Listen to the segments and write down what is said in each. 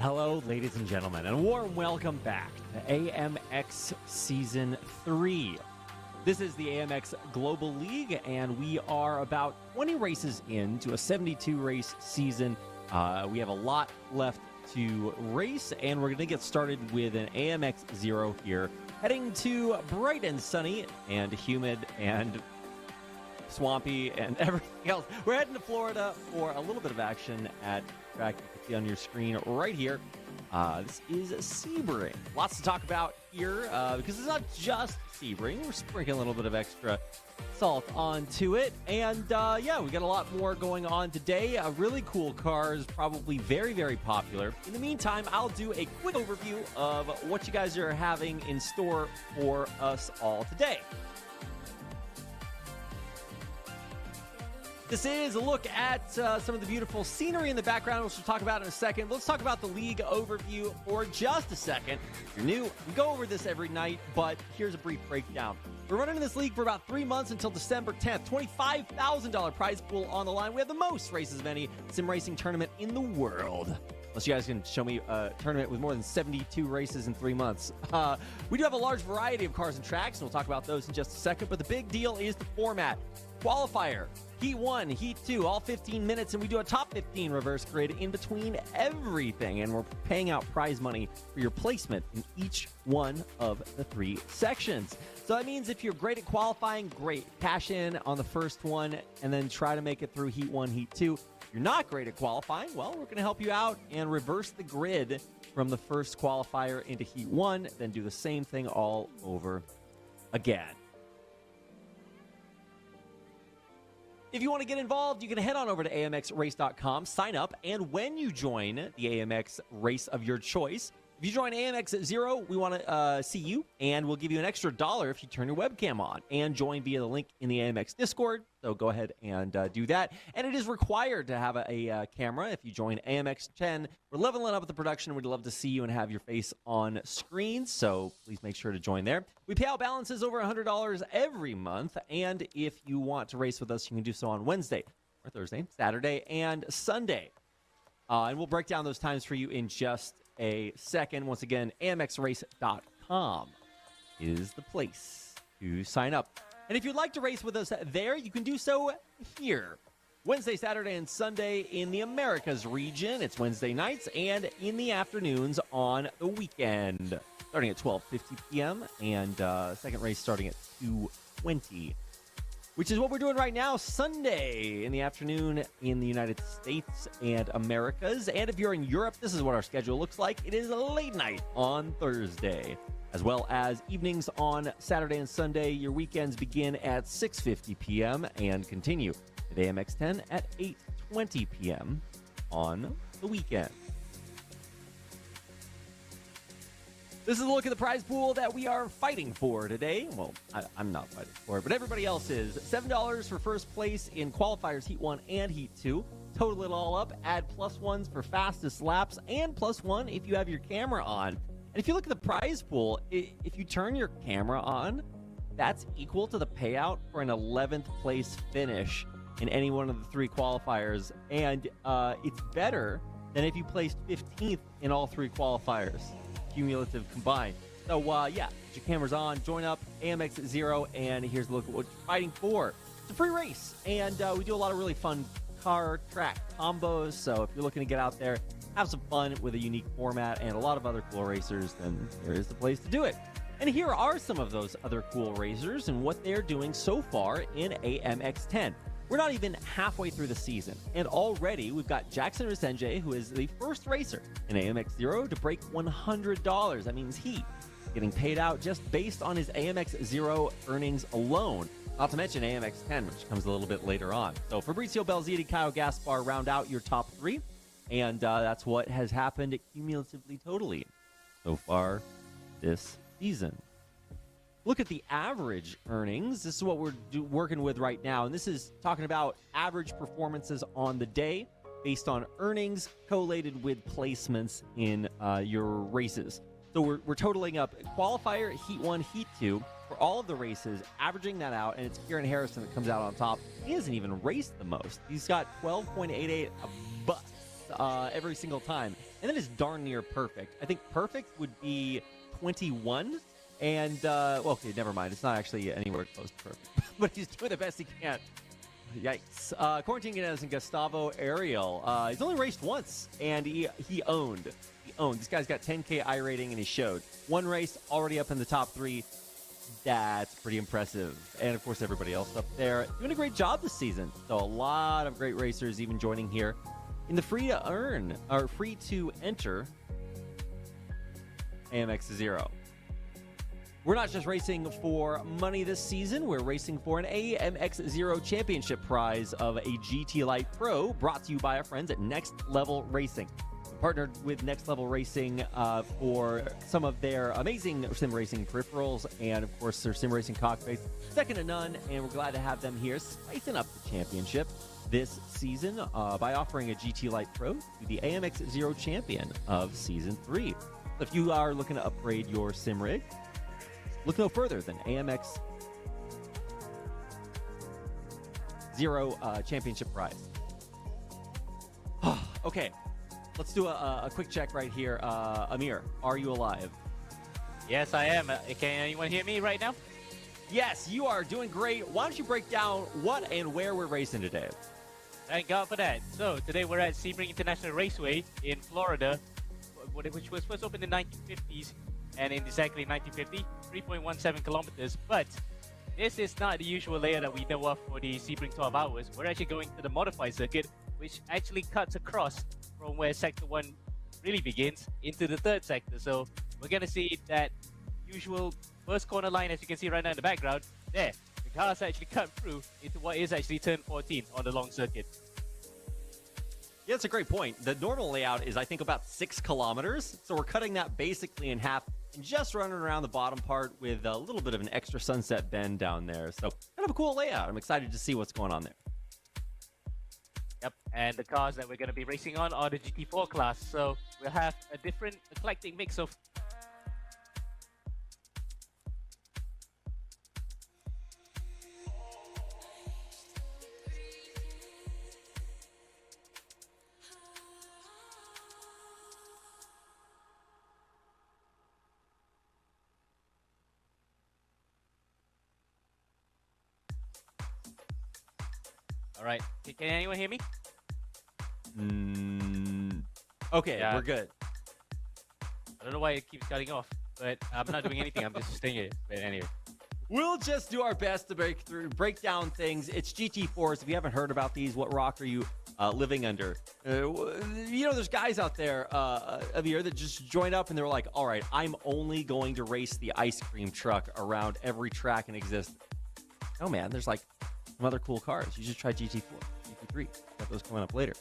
Hello, ladies and gentlemen, and a warm welcome back to AMX Season 3. This is the AMX Global League, and we are about 20 races into a 72-race season. We have a lot left to race, and we're going to get started with an AMX Zero here, heading to bright and sunny and humid and swampy and everything else. We're heading to Florida for a little bit of action at track you can see on your screen right here. This is Sebring. Lots to talk about here because it's not just Sebring. We're sprinkling a little bit of extra salt onto it. And yeah, we got a lot more going on today. Really cool cars, probably very, very popular. In the meantime, I'll do a quick overview of what you guys are having in store for us all today. This is a look at some of the beautiful scenery in the background, which we'll talk about in a second. Let's talk about the league overview for just a second. If you're new, we go over this every night, but here's a brief breakdown. We're running this league for about 3 months until December 10th. $25,000 prize pool on the line. We have the most races of any sim racing tournament in the world. Unless you guys can show me a tournament with more than 72 races in 3 months. We do have a large variety of cars and tracks, and we'll talk about those in just a second. But the big deal is the format. Qualifier, Heat 1, Heat 2, all 15 minutes, and we do a top 15 reverse grid in between everything. And we're paying out prize money for your placement in each one of the 3 sections. So that means if you're great at qualifying, great. Cash in on the first one and then try to make it through Heat 1, Heat 2. If you're not great at qualifying, well, we're going to help you out and reverse the grid from the first qualifier into Heat 1, then do the same thing all over again. If you want to get involved, you can head on over to amxrace.com, sign up, and when you join the AMX race of your choice, if you join AMX Zero, we want to see you, and we'll give you an extra $1 if you turn your webcam on and join via the link in the AMX Discord. So go ahead and do that. And it is required to have a camera if you join AMX 10. We're leveling up the production. We'd love to see you and have your face on screen. So please make sure to join there. We pay out balances over $100 every month. And if you want to race with us, you can do so on Wednesday or Thursday, Saturday, and Sunday. And we'll break down those times for you in just a second. Once again, amxrace.com is the place to sign up. And if you'd like to race with us there, you can do so here. Wednesday, Saturday, and Sunday in the Americas region. It's Wednesday nights and in the afternoons on the weekend. Starting at 12:50 p.m. and second race starting at 2:20. Which is what we're doing right now, Sunday in the afternoon in the United States and Americas. And if you're in Europe, this is what our schedule looks like. It is a late night on Thursday, as well as evenings on Saturday and Sunday. Your weekends begin at 6:50 p.m. and continue at AMX 10 at 8:20 p.m. on the weekend. This is a look at the prize pool that we are fighting for today. Well, I'm not fighting for it, but everybody else is. $7 for first place in qualifiers Heat 1 and Heat 2. Total it all up. Add +1s for fastest laps and +1 if you have your camera on. And if you look at the prize pool, if you turn your camera on, that's equal to the payout for an 11th place finish in any one of the 3 qualifiers. And it's better than if you placed 15th in all 3 qualifiers. Cumulative combined. So yeah, get your cameras on, join up AMX Zero, and here's a look at what you're fighting for. It's a free race, and we do a lot of really fun car track combos. So if you're looking to get out there, have some fun with a unique format and a lot of other cool racers, then here is the place to do it. And here are some of those other cool racers and what they're doing so far in AMX 10. We're not even halfway through the season, and already we've got Jackson Resenge, who is the first racer in AMX Zero to break $100. That means he's getting paid out just based on his AMX Zero earnings alone. Not to mention AMX 10, which comes a little bit later on. So Fabrizio Belziti, Kyle Gaspar round out your top 3, and that's what has happened cumulatively totally so far this season. Look at the average earnings. This is what we're working with right now. And this is talking about average performances on the day based on earnings collated with placements in your races. So we're totaling up qualifier, Heat 1, Heat 2 for all of the races, averaging that out. And it's Kieran Harrison that comes out on top. He hasn't even raced the most. He's got 12.88 bucks every single time. and that is darn near perfect. I think perfect would be 21. And, well, okay, never mind. It's not actually anywhere close to perfect. But he's doing the best he can. Yikes. Quarantine as in Gustavo Ariel. He's only raced once, and he owned. He owned. This guy's got 10K I rating, and he showed. One race, already up in the top 3. That's pretty impressive. And, of course, everybody else up there doing a great job this season. So a lot of great racers even joining here in the free-to-earn, or free-to-enter AMX Zero. We're not just racing for money this season. We're racing for an AMX Zero championship prize of a GT Lite Pro, brought to you by our friends at Next Level Racing. We partnered with Next Level Racing for some of their amazing sim racing peripherals and, of course, their sim racing cockpits, second to none. And we're glad to have them here, spicing up the championship this season by offering a GT Lite Pro to the AMX Zero champion of Season 3. If you are looking to upgrade your sim rig, look no further than AMX Zero championship prize. Okay, let's do a quick check right here. Amir, are you alive? Yes, I am. Can anyone hear me right now? Yes, you are doing great. Why don't you break down what and where we're racing today? Thank God for that. So, today we're at Sebring International Raceway in Florida, which was first opened in the 1950s, and in exactly 1950, 3.17 kilometers. But this is not the usual layout that we know of for the Sebring 12 hours. We're actually going to the modified circuit, which actually cuts across from where Sector 1 really begins into the third sector. So we're going to see that usual first corner line, as you can see right now in the background. There, the cars actually cut through into what is actually turn 14 on the long circuit. Yeah, that's a great point. The normal layout is, I think, about 6 kilometers. So we're cutting that basically in half and just running around the bottom part with a little bit of an extra sunset bend down there. So kind of a cool layout. I'm excited to see what's going on there. Yep, and the cars that we're going to be racing on are the GT4 class. So we'll have a different eclectic mix of... All right, can anyone hear me? Okay, Yeah. we're good. I don't know why it keeps cutting off, but I'm not doing anything. I'm just staying here. But anyway. We'll just do our best to break down things. It's GT4s. If you haven't heard about these, what rock are you living under? You know, there's guys out there of here that just joined up and they're like, all right, I'm only going to race the ice cream truck around every track in existence. Oh, man, there's like some other cool cars. You should try GT4, GT3. Got those coming up later.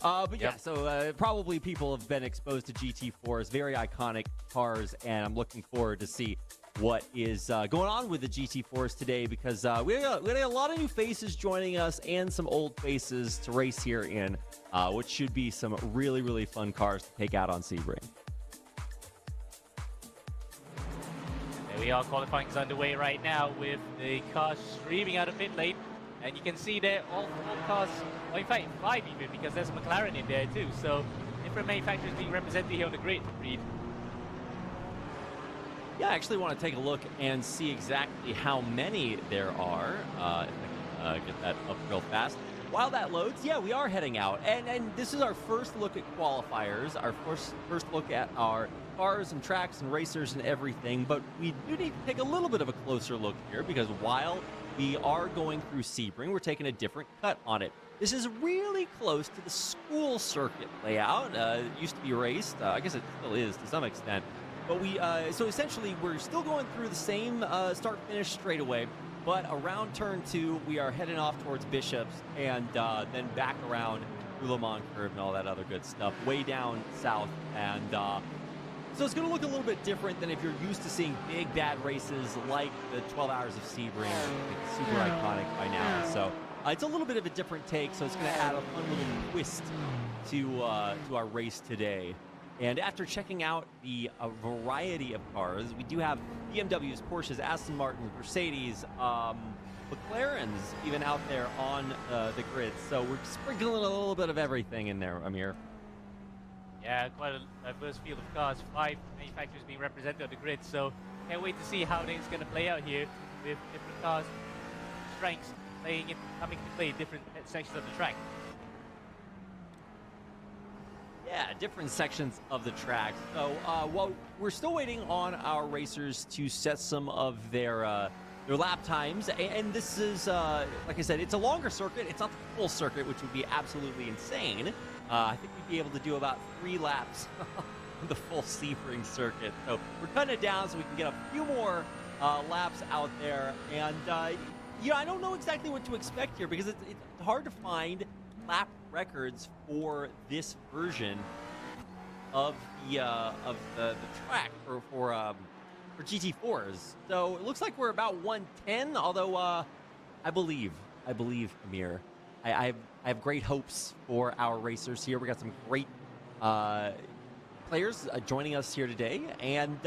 But yeah, so probably people have been exposed to GT4s, very iconic cars, and I'm looking forward to see what is going on with the GT4s today, because we got a lot of new faces joining us and some old faces to race here in, which should be some really, really fun cars to take out on Sebring. There we are, qualifying is underway right now with the cars streaming out of pit lane. And you can see there all 4 cars, well, in fact 5 even, because there's a McLaren in there too. So different manufacturers being represented here on the grid, Reed. Yeah, I actually want to take a look and see exactly how many there are. If I can get that up real fast. While that loads, yeah, we are heading out. And this is our first look at qualifiers, our first look at our cars and tracks and racers and everything. But we do need to take a little bit of a closer look here, because while we are going through Sebring, we're taking a different cut on it. This is really close to the school circuit layout. It used to be raced. I guess it still is to some extent. But so essentially, we're still going through the same start-finish straightaway. But around turn 2, we are heading off towards Bishops, and then back around through Le Mans Curve and all that other good stuff, way down south. And so it's going to look a little bit different than if you're used to seeing big, bad races like the 12 Hours of Sebring. It's super iconic by now. So it's a little bit of a different take, so it's going to add a fun little twist to our race today. And after checking out the variety of cars, we do have BMWs, Porsches, Aston Martins, Mercedes, McLarens even out there on the grid. So we're sprinkling a little bit of everything in there, Amir. Yeah, quite a diverse field of cars. 5 manufacturers being represented on the grid, so can't wait to see how it's going to play out here with different cars, strengths coming to play different sections of the track. Yeah, different sections of the track. So, while we're still waiting on our racers to set some of their lap times, and this is, like I said, it's a longer circuit. It's not the full circuit, which would be absolutely insane. I think we'd be able to do about 3 laps on the full Sebring circuit. So we're cutting it down so we can get a few more laps out there. And, I don't know exactly what to expect here because it's hard to find lap records for this version of the track for GT4s. So it looks like we're about 110. Although I believe Amir, I have great hopes for our racers here. We got some great players joining us here today, and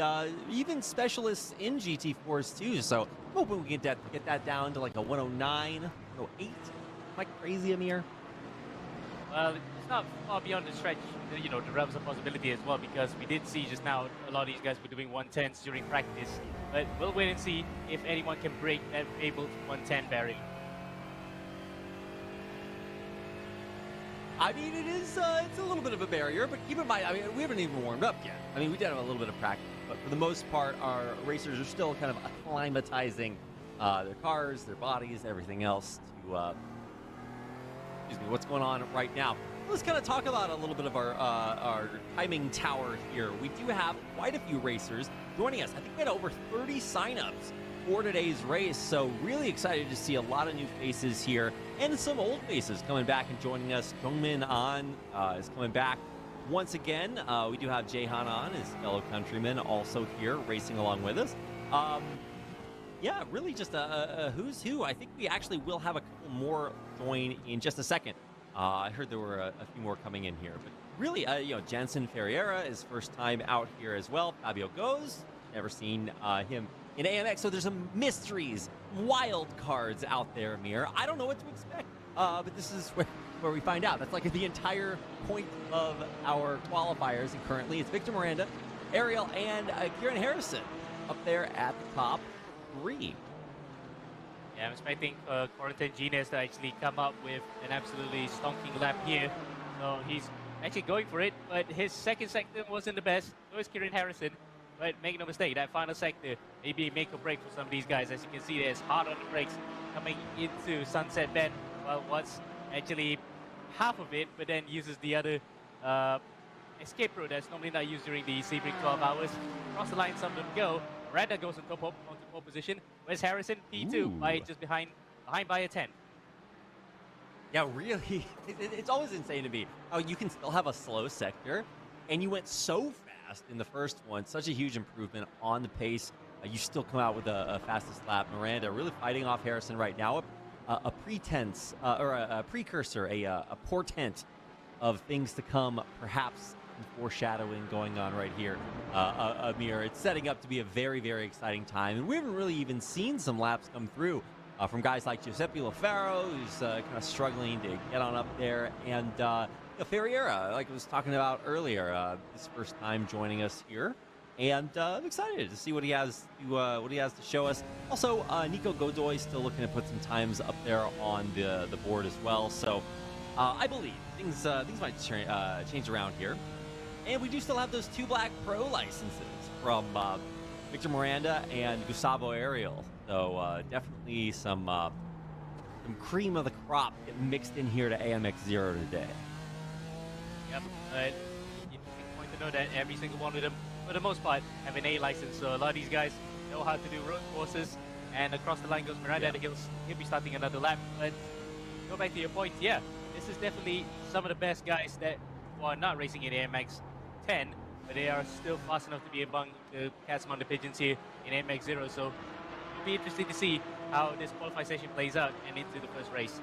even specialists in GT4s too. So I'm hoping we can get that down to like a 109, 108. Am I crazy, Amir? Well, it's not far beyond the stretch, the realms of possibility as well, because we did see just now a lot of these guys were doing 110s during practice. But we'll wait and see if anyone can break that fabled 110 barrier. I mean, it's a little bit of a barrier, but keep in mind, I mean, we haven't even warmed up yet. I mean, we did have a little bit of practice, but for the most part, our racers are still kind of acclimatizing their cars, their bodies, everything else to what's going on right now. Let's kind of talk about a little bit of our timing tower here. We do have quite a few racers joining us. I think we had over 30 signups for today's race, so really excited to see a lot of new faces here and some old faces coming back and joining us. Jungmin An is coming back once again. We do have Jaehan An, his fellow countryman, also here racing along with us. Yeah, really just a who's who. I think we actually will have a couple more join in just a second. I heard there were a few more coming in here, but really, Jansen Ferreira is first time out here as well. Fabio Goes, never seen him in AMX, so there's some mysteries, wild cards out there, Amir. I don't know what to expect, but this is where we find out. That's like the entire point of our qualifiers, and currently it's Victor Miranda, Ariel, and Kieran Harrison up there at the top 3. Yeah, I'm expecting Quarantine Genius to actually come up with an absolutely stonking lap here. So he's actually going for it, but his second sector wasn't the best. So is Kieran Harrison. But make no mistake, that final sector may be make or break for some of these guys. As you can see, there's hard on the brakes coming into Sunset Bend. Well, what's actually half of it, but then uses the other escape road that's normally not used during the Sebring 12 hours. Across the line, some of them go. Miranda goes on top onto pole position. Where's Harrison? P2 by just behind by a 10. Yeah, really, it's always insane to me how you can still have a slow sector, and you went so fast in the first one. Such a huge improvement on the pace. You still come out with a fastest lap. Miranda really fighting off Harrison right now. A pretense or a precursor, a portent of things to come, perhaps. Foreshadowing going on right here, Amir. It's setting up to be a very, very exciting time, and we haven't really even seen some laps come through from guys like Giuseppe Lafaro, who's kind of struggling to get on up there, and Ferreira, like I was talking about earlier, his first time joining us here, and I'm excited to see what he has to show us. Also, Nico Godoy still looking to put some times up there on the board as well. So I believe things might change around here. And we do still have those 2 Black Pro licenses from Victor Miranda and Gustavo Ariel. So definitely some cream of the crop getting mixed in here to AMX Zero today. Yep. Interesting point to know that every single one of them, for the most part, have an A license. So a lot of these guys know how to do road courses. And across the line goes Miranda. Yeah. He'll be starting another lap. But go back to your point, yeah, this is definitely some of the best guys that are not racing in AMX 10, but they are still fast enough to be among the cats among the pigeons here in AMX Zero. So it'll be interesting to see how this qualifying session plays out and into the first race.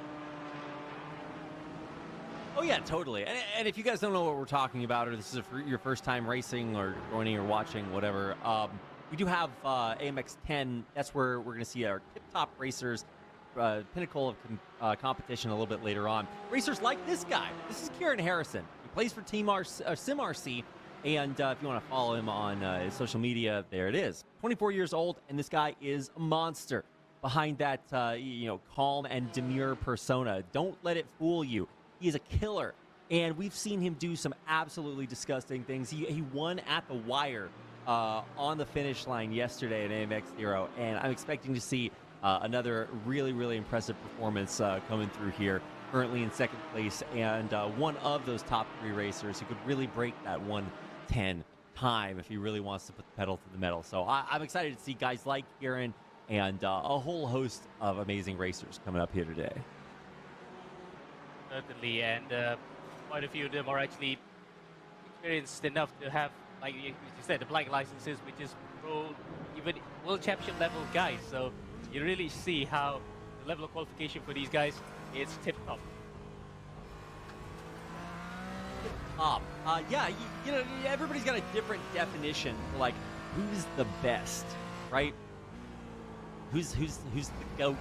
Oh yeah, totally. And if you guys don't know what we're talking about, or this is your first time racing or joining or watching, whatever, we do have AMX 10. That's where we're going to see our tip-top racers, pinnacle of competition a little bit later on. Racers like this guy. This is Kieran Harrison, who He plays for SimRC, and if you want to follow him on his social media, there it is. 24 years old, and this guy is a monster behind that, calm and demure persona. Don't let it fool you. He is a killer, and we've seen him do some absolutely disgusting things. He won at the wire on the finish line yesterday at AMX Zero, and I'm expecting to see another really, really impressive performance coming through here. Currently in second place, and one of those top 3 racers who could really break that 1:10 time if he really wants to put the pedal to the metal. So I'm excited to see guys like Kieran and a whole host of amazing racers coming up here today. Certainly, and quite a few of them are actually experienced enough to have, like you said, the black licenses, which is pro, even world championship level guys. So you really see how the level of qualification for these guys is tip top. Yeah, everybody's got a different definition for like who's the best, right? Who's the GOAT,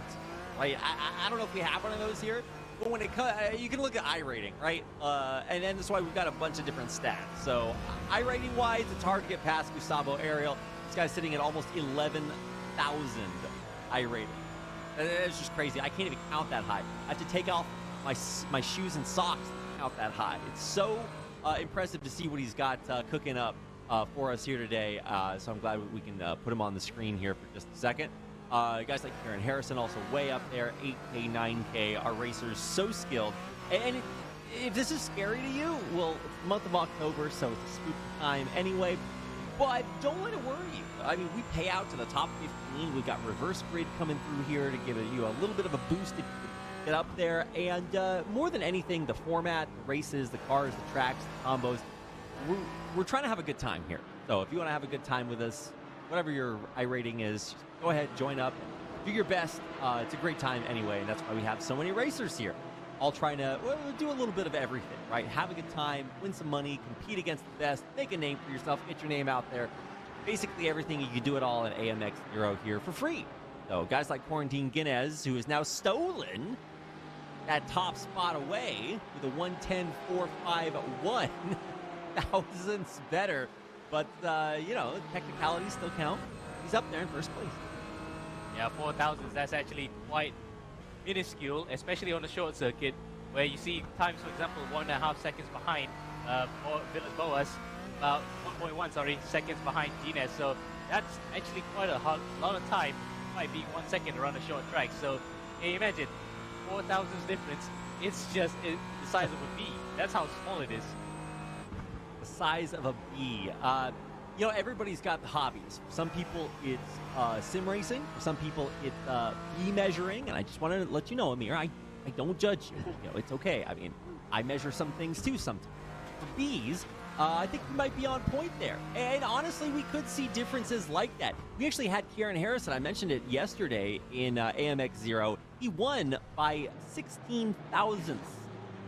right? I don't know if we have one of those here, but when it comes, you can look at iRating, right? And then that's why we've got a bunch of different stats. So iRating wise, it's hard to get past Gustavo Ariel. This guy's sitting at almost 11,000 iRating. It's just crazy. I can't even count that high. I have to take off my shoes and socks to count that high. It's so impressive to see what he's got cooking up for us here today. So I'm glad we can put him on the screen here for just a second. Guys like Kieran Harrison also way up there, 8K, 9K. Our racers so skilled. And if this is scary to you, well, it's the month of October, so it's a spooky time anyway. But don't let it worry you. I mean, we pay out to the top 15. We got reverse grid coming through here to give you a little bit of a boost if you get up there. And more than anything, the format, the races, the cars, the tracks, the combos, we're trying to have a good time here. So if you want to have a good time with us, whatever your iRating is, go ahead, join up, do your best. It's a great time anyway, and that's why we have so many racers here. All trying to do a little bit of everything, right? Have a good time, win some money, compete against the best, make a name for yourself, get your name out there. Basically everything, you can do it all at AMX Zero here for free. So guys like Quarantine Guinness, who has now stolen that top spot away with a 1:10.451 thousandths better. But, technicalities still count. He's up there in first place. Yeah, 4,000s, that's actually quite minuscule, especially on the short circuit, where you see times, for example, 1.5 seconds behind Villas Boas, about 1.1, seconds behind Gines. So that's actually quite a lot of time, might be 1 second around a short track. So can you imagine, 4,000s difference, it's just the size of a bee. That's how small it is. The size of a bee. Everybody's got hobbies. For some people, it's sim racing. For some people, it's bee measuring. And I just want to let you know, Amir, I don't judge you. It's okay. I mean, I measure some things too sometimes. For bees, I think we might be on point there. And honestly, we could see differences like that. We actually had Kieran Harrison. I mentioned it yesterday in AMX Zero. He won by 16 thousandths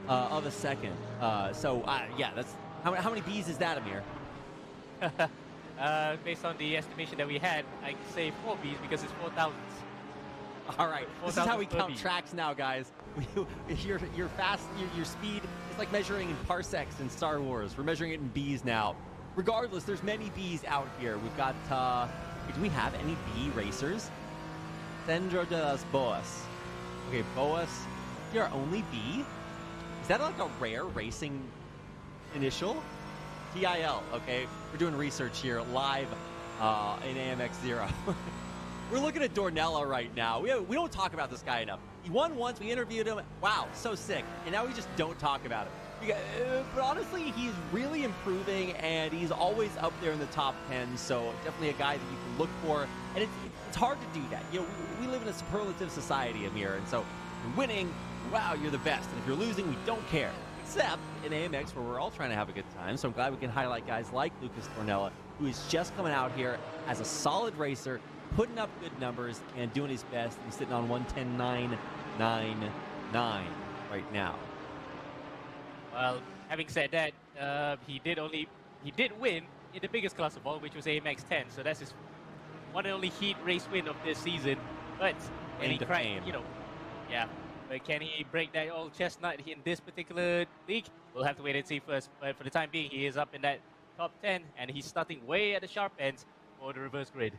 of a second. Yeah, that's how many bees is that, Amir? Based on the estimation that we had, I can say 4 Bs because it's 4,000s. All right, this is how we count tracks now, guys. Your speed is like measuring in parsecs in Star Wars. We're measuring it in Bs now. Regardless, there's many Bs out here. We've got, do we have any B racers? Sandro de las Boas. Okay, Boas, you're our only B? Is that like a rare racing initial? TIL, okay? We're doing research here live in AMX Zero. We're looking at Dornella right now. We don't talk about this guy enough. He won once, we interviewed him. Wow, so sick. And now we just don't talk about it. But honestly, he's really improving, and he's always up there in the top 10, so definitely a guy that you can look for. And it's hard to do that. We live in a superlative society, Amir, and so if you're winning, wow, you're the best. And if you're losing, we don't care. Except in AMX, where we're all trying to have a good time. So I'm glad we can highlight guys like Lucas Dornella, who is just coming out here as a solid racer, putting up good numbers and doing his best. He's sitting on 1:10.999 right now. Well, having said that, he did win in the biggest class of all, which was AMX 10. So that's his one and only heat race win of this season. But can he crack, yeah. But can he break that old chestnut in this particular league? we'll have to wait and see first. But for the time being, he is up in that top 10, and he's starting way at the sharp end for the reverse grid.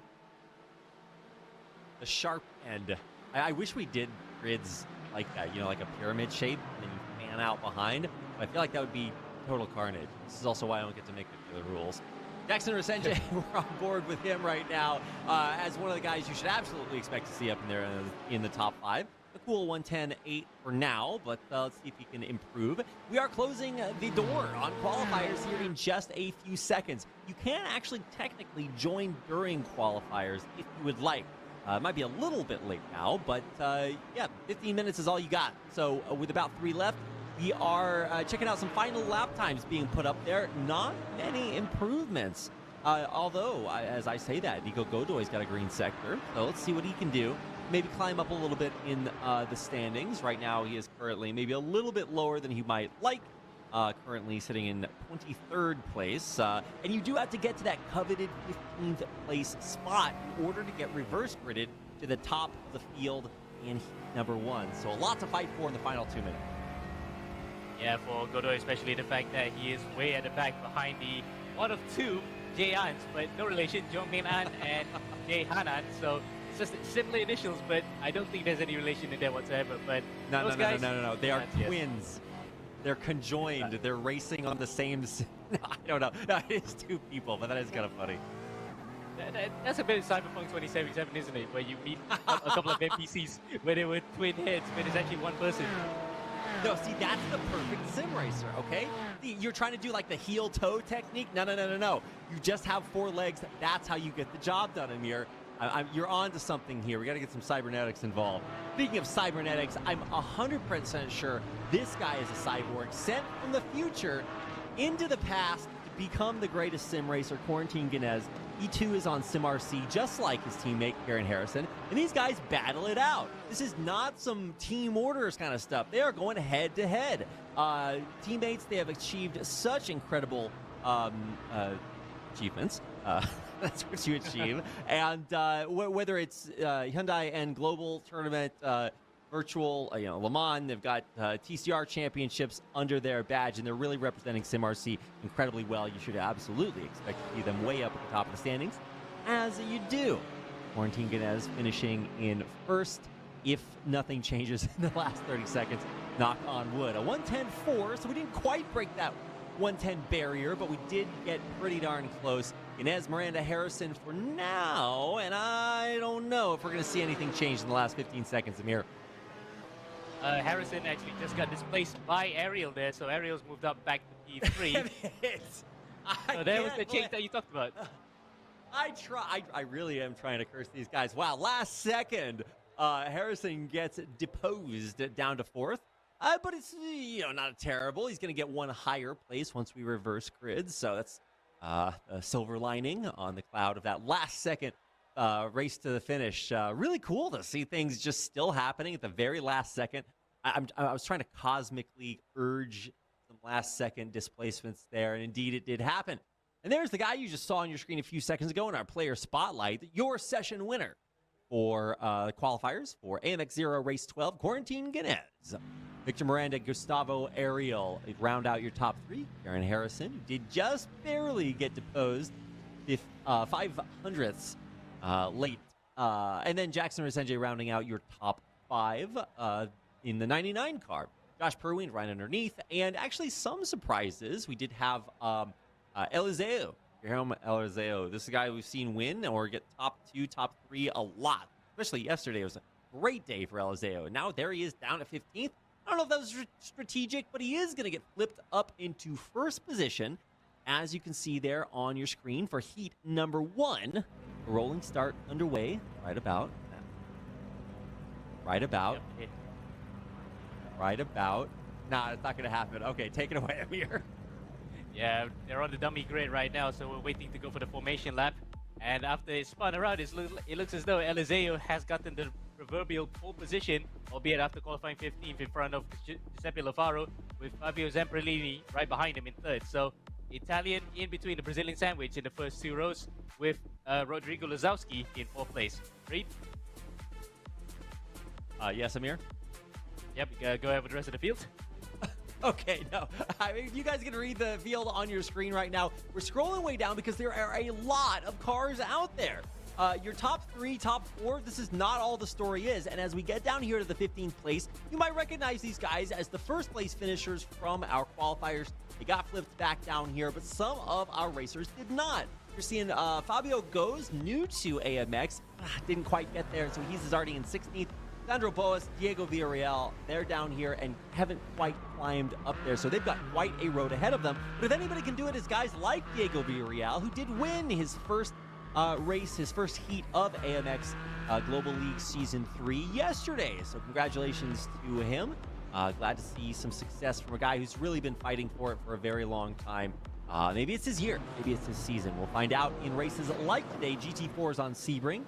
The sharp end. I wish we did grids like that, like a pyramid shape, and then you fan out behind. But I feel like that would be total carnage. This is also why I don't get to make the rules. Jackson Resenje, we're on board with him right now as one of the guys you should absolutely expect to see up in there in the top 5. A cool 110.8 for now, but let's see if he can improve. We are closing the door on qualifiers here in just a few seconds. You can actually technically join during qualifiers if you would like. It might be a little bit late now, but yeah, 15 minutes is all you got. So with about 3 left, we are checking out some final lap times being put up there. Not many improvements. Although, as I say that, Nico Godoy's got a green sector. So let's see what he can do. Maybe climb up a little bit in the standings. Right now, he is currently maybe a little bit lower than he might like. Currently sitting in 23rd place. And you do have to get to that coveted 15th place spot in order to get reverse gridded to the top of the field in heat number 1. So a lot to fight for in the final 2 minutes. Yeah, for Godoy, especially the fact that he is way at the back behind the one of 2 Jay Ans, but no relation, Jong Min An and Jay Hanan. So it's just similar initials, but I don't think there's any relation in there whatsoever. But No. They are yes. twins. They're conjoined. They're racing on the same. I don't know. No, it is 2 people, but that is kind of funny. That's a bit of Cyberpunk 2077, isn't it? Where you meet a couple of NPCs where they were twin heads, but it's actually one person. No, see, that's the perfect sim racer, okay? You're trying to do like the heel-toe technique. No. You just have 4 legs. That's how you get the job done, Amir. You're on to something here. We got to get some cybernetics involved. Speaking of cybernetics, I'm 100% sure this guy is a cyborg sent from the future into the past to become the greatest sim racer, Quarantine Ganez. He too is on SimRC, just like his teammate Karen Harrison, and these guys battle it out. This is not some team orders kind of stuff. They are going head to head. Teammates, they have achieved such incredible achievements. That's what you achieve. And whether it's Hyundai and Global Tournament, virtual, Le Mans, they've got TCR championships under their badge, and they're really representing SimRC incredibly well. You should absolutely expect to see them way up at the top of the standings, as you do. Quarantine Ganez finishing in first, if nothing changes in the last 30 seconds. Knock on wood. A 110.4, so we didn't quite break that 110 barrier, but we did get pretty darn close. Inez Miranda Harrison for now, and I don't know if we're going to see anything change in the last 15 seconds, Amir. Harrison actually just got displaced by Ariel there, so Ariel's moved up back to P3. So there was the change that you talked about. I really am trying to curse these guys. Wow, last second, Harrison gets deposed down to 4th. But it's not terrible. He's going to get 1 higher place once we reverse grid. So that's a silver lining on the cloud of that last second race to the finish. Really cool to see things just still happening at the very last second. I was trying to cosmically urge some last second displacements there, and indeed it did happen. And there's the guy you just saw on your screen a few seconds ago in our player spotlight, your session winner for qualifiers for AMX Zero Race 12, Quarantine Ganez. Victor Miranda, Gustavo Ariel round out your top 3. Karen Harrison did just barely get deposed, 500ths late. And then Jackson Resenje rounding out your top 5 in the 99 car. Josh Perwin right underneath. And actually some surprises. We did have Eliseo. Guillermo Eliseo. This is a guy we've seen win or get top 2, top 3 a lot. Especially yesterday. It was a great day for Eliseo. And now there he is down at 15th. I don't know if that was strategic, but he is going to get flipped up into first position, as you can see there on your screen for heat number 1. A rolling start underway right about now. Right about. Nah, it's not going to happen. Okay, take it away, Amir. Yeah, they're on the dummy grid right now, so we're waiting to go for the formation lap. And after it spun around, it looks as though Eliseo has gotten the proverbial pole position, albeit after qualifying 15th in front of Giuseppe Lofaro, with Fabio Zamperlini right behind him in 3rd. So Italian in between the Brazilian sandwich in the first 2 rows, with Rodrigo Lazowski in 4th place. Reed? Yes, Amir? Yep, go ahead with the rest of the field. Okay, no. I mean, you guys can read the field on your screen right now. We're scrolling way down because there are a lot of cars out there. Your top 3, top 4, this is not all the story is. And as we get down here to the 15th place, you might recognize these guys as the first place finishers from our qualifiers. They got flipped back down here, but some of our racers did not. You're seeing Fabio Goes, new to AMX, didn't quite get there, so he's already in 16th. Sandro Boas, Diego Villarreal, they're down here and haven't quite climbed up there, so they've got quite a road ahead of them. But if anybody can do it, it's guys like Diego Villarreal, who did win his first race, his first heat of AMX Global League Season 3 yesterday. So congratulations to him. Glad to see some success from a guy who's really been fighting for it for a very long time. Maybe it's his year. Maybe it's his season. We'll find out in races like today. GT4s on Sebring.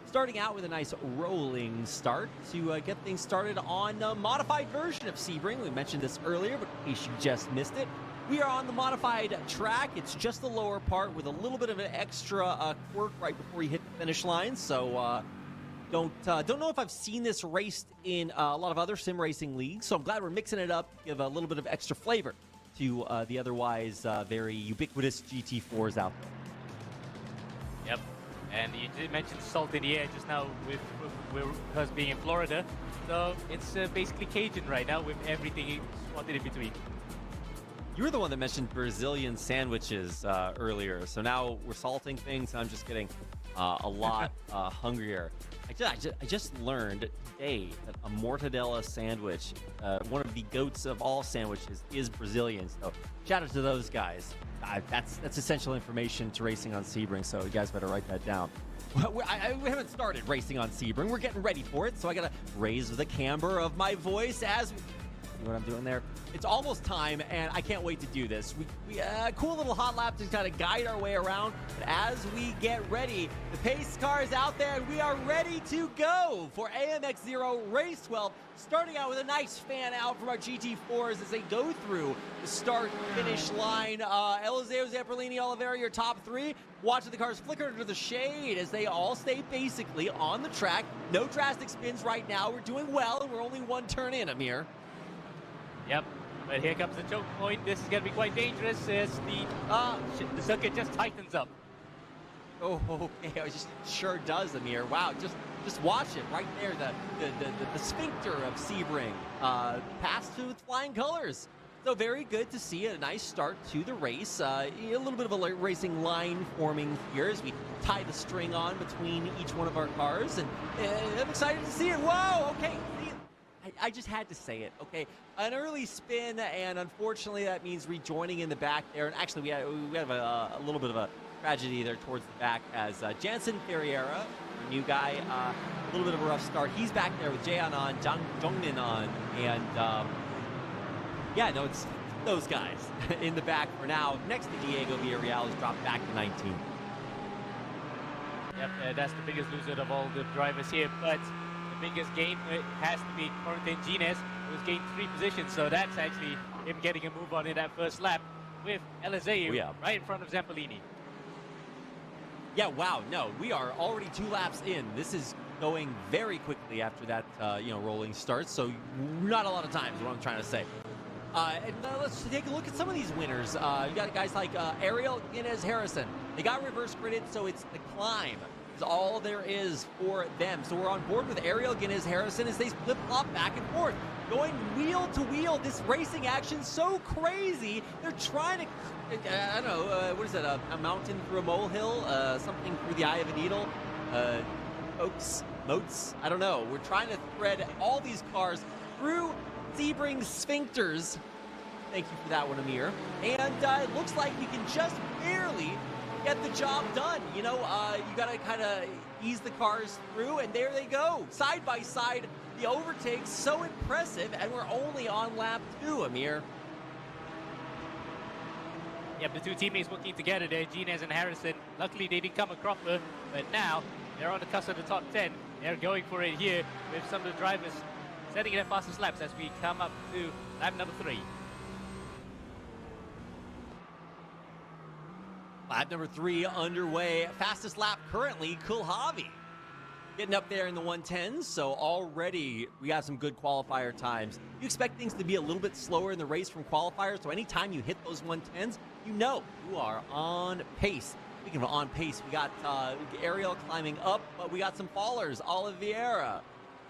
Starting out with a nice rolling start to get things started on a modified version of Sebring. We mentioned this earlier, but in case you just missed it, we are on the modified track. It's just the lower part with a little bit of an extra quirk right before you hit the finish line. So don't know if I've seen this raced in a lot of other sim racing leagues. So I'm glad we're mixing it up to give a little bit of extra flavor to the otherwise very ubiquitous GT4s out there. Yep. And you did mention salt in the air just now with us being in Florida. So it's basically Cajun right now with everything spotted in between. You were the one that mentioned Brazilian sandwiches earlier. So now we're salting things, and I'm just getting a lot hungrier. I just learned today that a mortadella sandwich, one of the goats of all sandwiches, is Brazilian. So shout out to those guys. That's essential information to racing on Sebring, so you guys better write that down. We haven't started racing on Sebring. We're getting ready for it, so I got to raise the camber of my voice as... See what I'm doing there? It's almost time, and I can't wait to do this. We cool little hot lap to kind of guide our way around. But as we get ready, the pace car is out there, and we are ready to go for AMX Zero Race 12. Starting out with a nice fan out from our GT4s as they go through the start-finish line. Eliseo, Zamperlini, Oliveira, your top 3. Watching the cars flicker under the shade as they all stay basically on the track. No drastic spins right now. We're doing well, and we're only one turn in, Amir. Yep, but here comes the choke point. This is going to be quite dangerous as the circuit just tightens up. Oh, okay. It just sure does, Amir. Wow, just watch it right there. The sphincter of Sebring passed to its flying colors. So very good to see a nice start to the race. A little bit of a racing line forming here as we tie the string on between each one of our cars, and I'm excited to see it. Whoa, okay. I just had to say it, okay? An early spin, and unfortunately that means rejoining in the back there. And actually, we have a little bit of a tragedy there towards the back as Jansen Ferreira, our new guy, a little bit of a rough start. He's back there with Jaeon on, Jongmin on, and yeah, no, it's those guys in the back for now. Next to Diego Villarreal has dropped back to 19. Yep, that's the biggest loser of all the drivers here, but the biggest gain has to be Corentin Gines, who's gained 3 positions, so that's actually him getting a move on in that first lap with Eliseu right in front of Zamperlini. Yeah, wow, no, we are already 2 laps in. This is going very quickly after that, rolling start, so not a lot of time is what I'm trying to say. Let's take a look at some of these winners. You got guys like Ariel Guinness Harrison. They got reverse gridded, so it's the climb is all there is for them. So we're on board with Ariel Guinness Harrison as they flip-flop back and forth. Going wheel to wheel, this racing action so crazy. They're trying to, I don't know, what is that, a mountain through a molehill? Something through the eye of a needle? Moats? I don't know. We're trying to thread all these cars through Sebring sphincters. Thank you for that one, Amir. And it looks like you can just barely get the job done. You got to kind of ease the cars through, and there they go. Side by side, the overtake's so impressive, and we're only on lap 2, Amir. Yep, the 2 teammates working together there, Gines and Harrison. Luckily, they didn't come a cropper, but now they're on the cusp of the top 10. They're going for it here with some of the drivers setting their fastest laps as we come up to lap number 3. Lap number 3 underway. Fastest lap currently, Kulhavi. getting up there in the 110s, so already we got some good qualifier times. You expect things to be a little bit slower in the race from qualifiers, so anytime you hit those 110s, you know you are on pace. Speaking of on pace, we got Ariel climbing up, but we got some fallers. Oliveira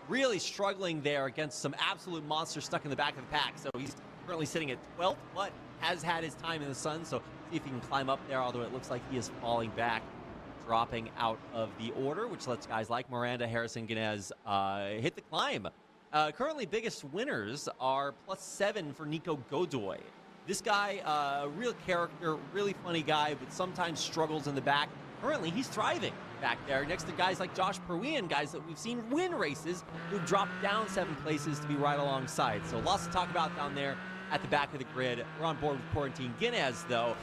really struggling there against some absolute monsters stuck in the back of the pack, so he's currently sitting at 12th, but has had his time in the sun, so see if he can climb up there, although it looks like he is falling back, dropping out of the order, which lets guys like Miranda, Harrison, Ganez hit the climb. Currently, biggest winners are +7 for Nico Godoy. This guy, a real character, really funny guy, but sometimes struggles in the back. Currently, he's thriving back there next to guys like Josh Perwian, guys that we've seen win races who've dropped down 7 places to be right alongside. So lots to talk about down there at the back of the grid. We're on board with Quarantine Guinness, though.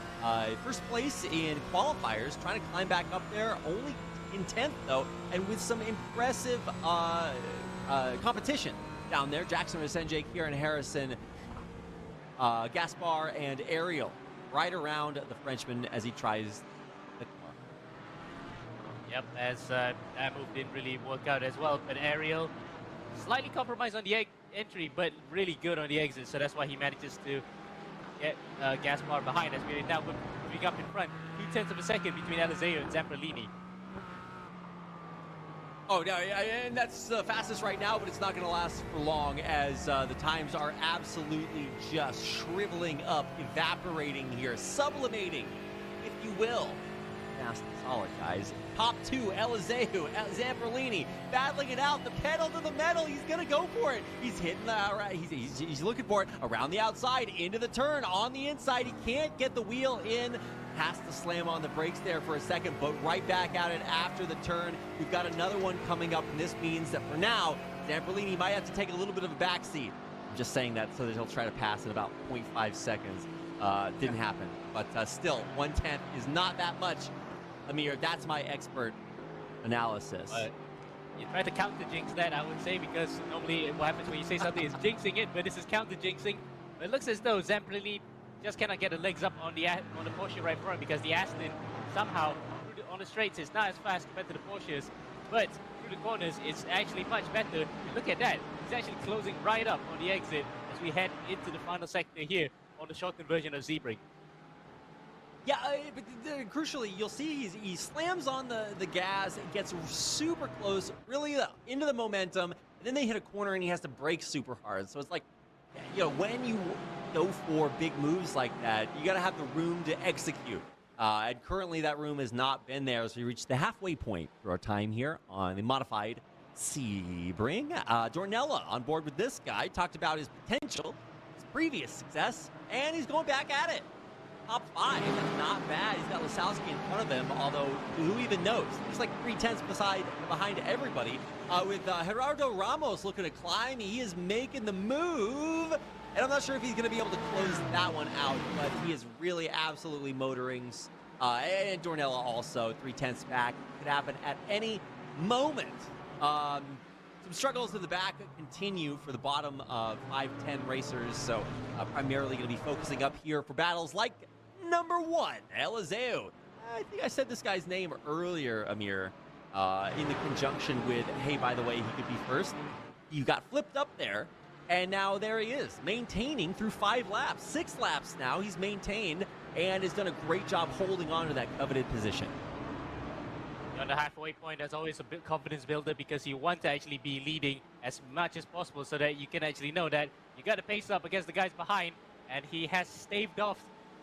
First place in qualifiers, trying to climb back up there, only in 10th, though, and with some impressive competition down there. Jackson Resenje, Kieran Harrison, Gaspar, and Ariel right around the Frenchman as he tries the car. Yep, as that move didn't really work out as well, but Ariel slightly compromised on the entry, but really good on the exit, so that's why he manages to get Gaspar behind as we're now moving up in front. 0.2 of a second between Eliseo and Zamperlini. Oh, no, and that's the fastest right now, but it's not going to last for long as the times are absolutely just shriveling up, evaporating here, sublimating, if you will. Fast and solid, guys. Top 2, Eliseo, Zamperlini, battling it out, the pedal to the metal, he's going to go for it. He's hitting he's looking for it around the outside, into the turn, on the inside, he can't get the wheel in. Has to slam on the brakes there for a second, but right back at it after the turn. We've got another one coming up, and this means that for now, Zamperlini might have to take a little bit of a backseat. I'm just saying that so that he'll try to pass in about 0.5 seconds. Didn't happen, but still, 1/10 is not that much. Amir, that's my expert analysis. You try to counter-jinx that, I would say, because normally what happens when you say something is jinxing it, but this is counter-jinxing. But it looks as though Zamperlini just cannot get the legs up on the Porsche right front, because the Aston somehow on the straights is not as fast compared to the Porsches, but through the corners it's actually much better. Look at that, he's actually closing right up on the exit as we head into the final sector here on the shortened version of Sebring. Yeah, but crucially, you'll see he slams on the gas, it gets super close, really into the momentum, and then they hit a corner and he has to brake super hard. So it's like, you know, when you go for big moves like that, you got to have the room to execute. And currently that room has not been there as we reach the halfway point through our time here on the modified Sebring. Dornella on board with this guy, talked about his potential, his previous success, and he's going back at it. Top 5, not bad. He's got Lasowski in front of him, although who even knows? He's like 3/10 behind everybody. With Gerardo Ramos looking to climb, he is making the move. And I'm not sure if he's going to be able to close that one out, but he is really absolutely motoring. And Dornella also 3/10 back. Could happen at any moment. Some struggles in the back continue for the bottom 5-10 racers, so primarily going to be focusing up here for battles like number 1, Eliseo. I think I said this guy's name earlier, Amir, in the conjunction with, hey, by the way, he could be first. You got flipped up there, and now there he is, maintaining through 5 laps. 6 laps now, he's maintained, and has done a great job holding on to that coveted position. On the halfway point, there's always a bit confidence builder because you want to actually be leading as much as possible so that you can actually know that you got to pace up against the guys behind, and he has staved off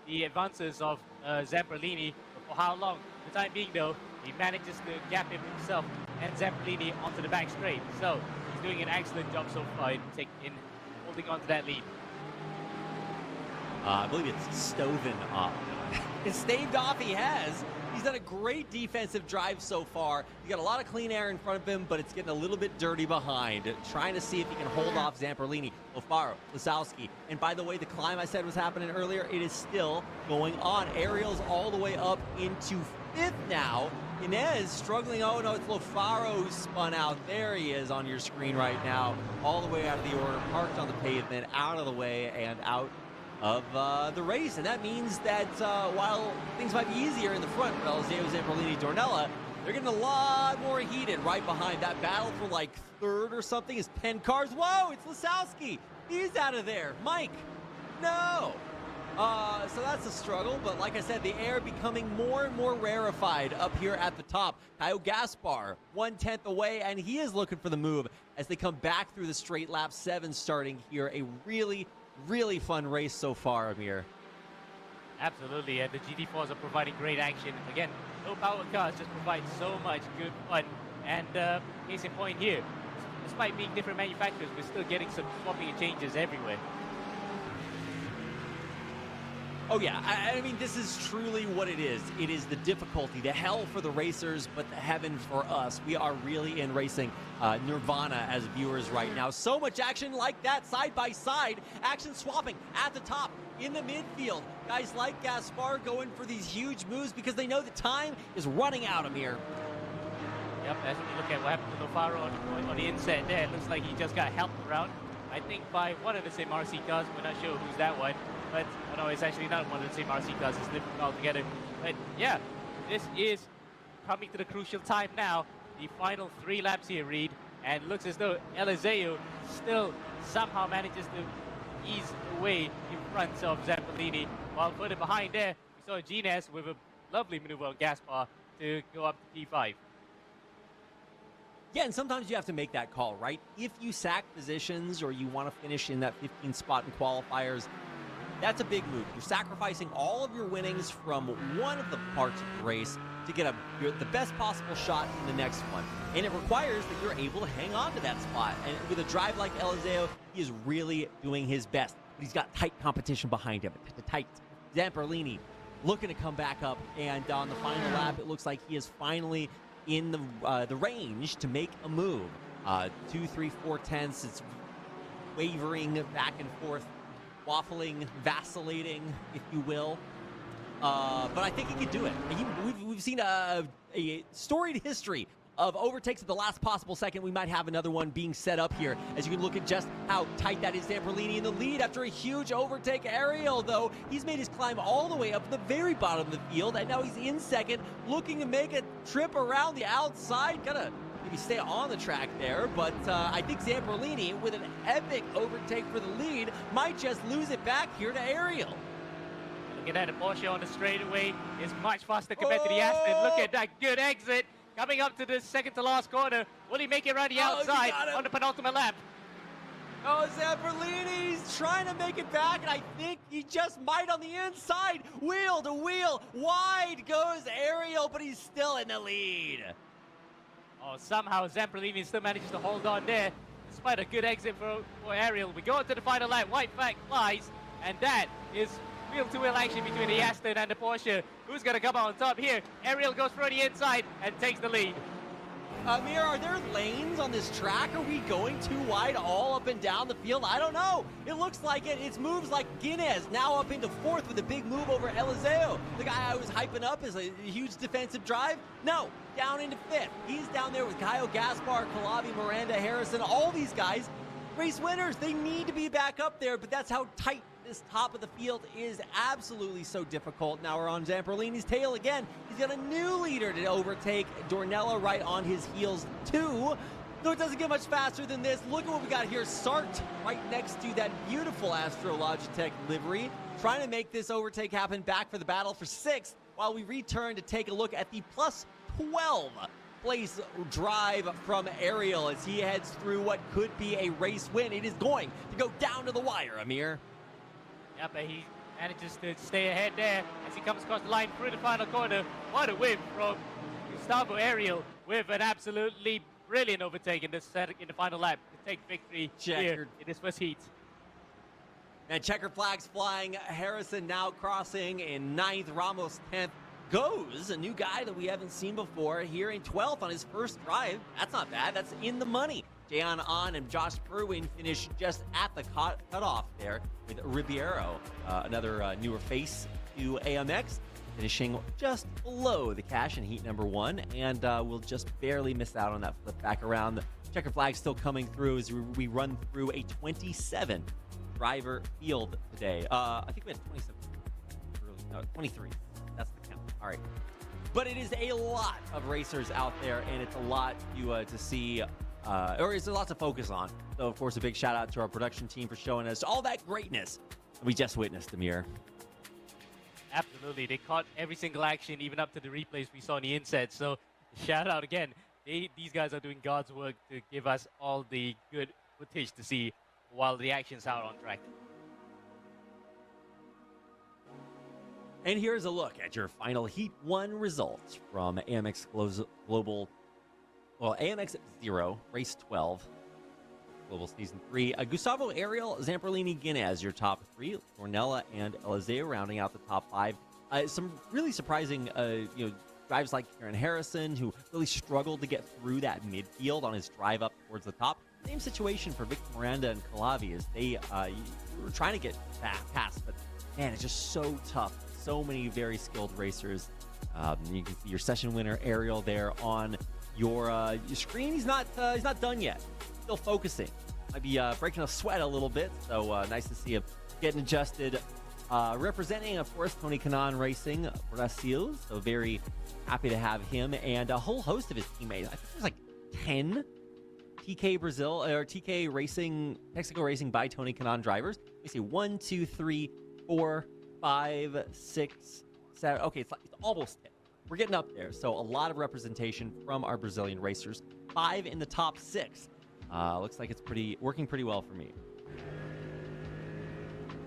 the advances of Zamperlini. But for how long? For the time being, though, he manages to gap himself and Zamperlini onto the back straight. So he's doing an excellent job so far in holding on to that lead. I believe it's stoven off. It's staved off, he has. He's done a great defensive drive so far. He's got a lot of clean air in front of him, but it's getting a little bit dirty behind. Trying to see if he can hold off Zamperlini, O'Farrell, Lasowski. And by the way, the climb I said was happening earlier, it is still going on. Ariel's all the way up into 5th now. Inez struggling. Oh no, it's Lofaro who spun out. There he is on your screen right now. All the way out of the order, parked on the pavement, out of the way, and out of the race. And that means that while things might be easier in the front for Eliseo, Zamperlini, Dornella, They're getting a lot more heated right behind. That battle for like third or something is 10 cars. Whoa, it's Lisowski. He's out of there. Mike, no. So that's a struggle, but like I said, the air becoming more and more rarefied up here at the top. Kyle Gaspar, 1/10 away, and he is looking for the move as they come back through the straight lap 7 starting here. A really, really fun race so far, Amir. Absolutely, and the GT4s are providing great action. Again, no power cars just provide so much good fun. And case in point here, despite being different manufacturers, we're still getting some swapping and changes everywhere. Oh yeah, I mean, this is truly what it is. It is the difficulty, the hell for the racers, but the heaven for us. We are really in racing nirvana as viewers right now. So much action like that, side by side, action swapping at the top, in the midfield. Guys like Gaspar going for these huge moves because they know the time is running out, Amir. Yep, as we look at what happened to Lofaro on the inset there, it looks like he just got helped around. I think by one of the same RC cars, we're not sure who's that one. But, oh no, it's actually not one of the same RC cars, it's different altogether. But yeah, this is coming to the crucial time now. The final 3 laps here, Reed, and looks as though Eliseo still somehow manages to ease away in front of Zampolini. While further behind there, we saw Gines with a lovely maneuver on Gaspar to go up to P5. Yeah, and sometimes you have to make that call, right? If you sack positions or you want to finish in that 15th spot in qualifiers, that's a big move. You're sacrificing all of your winnings from one of the parts of the race to get the best possible shot in the next one. And it requires that you're able to hang on to that spot. And with a drive like Eliseo, he is really doing his best. But he's got tight competition behind him. Tight. Zamperlini looking to come back up. And on the final lap, it looks like he is finally in the range to make a move. 2, 3, 4 tenths. It's wavering back and forth, waffling, vacillating, if you will. But I think he could do it. We've seen a storied history of overtakes at the last possible second. We might have another one being set up here, as you can look at just how tight that is. Zamperlini in the lead after a huge overtake. Ariel, though, he's made his climb all the way up to the very bottom of the field, and now he's in second, looking to make a trip around the outside. Gotta maybe stay on the track there, but I think Zamperlini, with an epic overtake for the lead, might just lose it back here to Ariel. Look at that, the Porsche on the straightaway is much faster compared to the Aston. Look at that good exit. Coming up to the second to last corner. Will he make it around the outside on the penultimate lap? Oh, Zamperlini's trying to make it back, and I think he just might on the inside. Wheel to wheel, wide goes Ariel, but he's still in the lead. Oh, somehow Zamperlini still manages to hold on there, despite a good exit for Ariel. We go on to the final lap, white flag flies, and that is wheel-to-wheel action between the Aston and the Porsche. Who's going to come out on top here? Ariel goes through the inside and takes the lead. Amir, are there lanes on this track? Are we going too wide all up and down the field? I don't know. It looks like it. It's moves like Guinness now up into 4th with a big move over Eliseo. The guy I was hyping up is a huge defensive drive. No, down into 5th. He's down there with Kyle Gaspar, Calabi, Miranda, Harrison, all these guys. Race winners, they need to be back up there, but that's how tight this top of the field is. Absolutely so difficult. Now we're on Zamperlini's tail again. He's got a new leader to overtake. Dornella right on his heels too. Though it doesn't get much faster than this. Look at what we got here. Sart right next to that beautiful Astro Logitech livery, trying to make this overtake happen, back for the battle for 6th, while we return to take a look at the plus 12 place drive from Ariel as he heads through what could be a race win. It is going to go down to the wire, Amir. Yeah, but he manages to stay ahead there as he comes across the line through the final corner. What a win from Gustavo Ariel with an absolutely brilliant overtake in the final lap to take victory here in this first heat. And checker flags flying. Harrison now crossing in 9th. Ramos 10th. Goes a new guy that we haven't seen before here in 12th on his first drive. That's not bad. That's in the money. Jayon On and Josh Pruin finish just at the cutoff there with Ribeiro, another newer face to AMX, finishing just below the cash in heat number 1, and we'll just barely miss out on that flip back around. The checker flag still coming through as we run through a 27 driver field today. I think we had 27. No, 23. That's the count. All right. but it is a lot of racers out there, and it's a lot to see, or it's a lot to focus on. So, of course, a big shout out to our production team for showing us all that greatness we just witnessed, Amir. Absolutely. They caught every single action, even up to the replays we saw on the inset. So, shout out again. These guys are doing God's work to give us all the good footage to see while the action's out on track. And here's a look at your final Heat 1 results from AMX AMX Zero, Race 12, Global Season 3. Gustavo, Ariel, Zamperlini, Guinness, your top 3. Ornella and Elizeo rounding out the top 5. Some really surprising, drives like Karen Harrison, who really struggled to get through that midfield on his drive up towards the top. Same situation for Victor Miranda and Calavi as they were trying to get past, but man, it's just so tough. So many very skilled racers. You can see your session winner Ariel there on your screen. He's not done yet. Still focusing. Might be breaking a sweat a little bit. So nice to see him getting adjusted. Representing, of course, Tony Kanaan Racing Brazil. So very happy to have him and a whole host of his teammates. I think there's like 10 TK Brazil or TK Racing, Mexico Racing by Tony Kanaan drivers. Let me see, 1, 2, 3, 4, 5, 6, 7. Okay, it's almost 10. We're getting up there. So a lot of representation from our Brazilian racers. 5 in the top 6. Looks like it's working pretty well for me.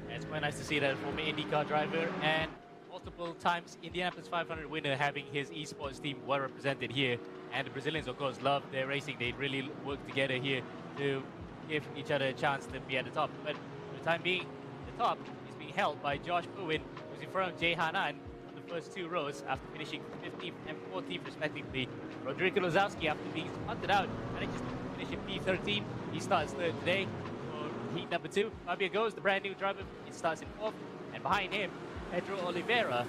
It's quite nice to see that former IndyCar driver and multiple times Indianapolis 500 winner having his esports team well represented here. And the Brazilians, of course, love their racing. They really work together here to give each other a chance to be at the top. But for the time being, the top is being held by Josh Bowen, who's in front of Jay Hanan on the first 2 rows after finishing 15th and 14th respectively. Rodrigo Lozowski, after being hunted out, manages to finish in P13. He starts third today for heat number 2. Fabio Goes, the brand new driver, he starts in 4th. And behind him, Pedro Oliveira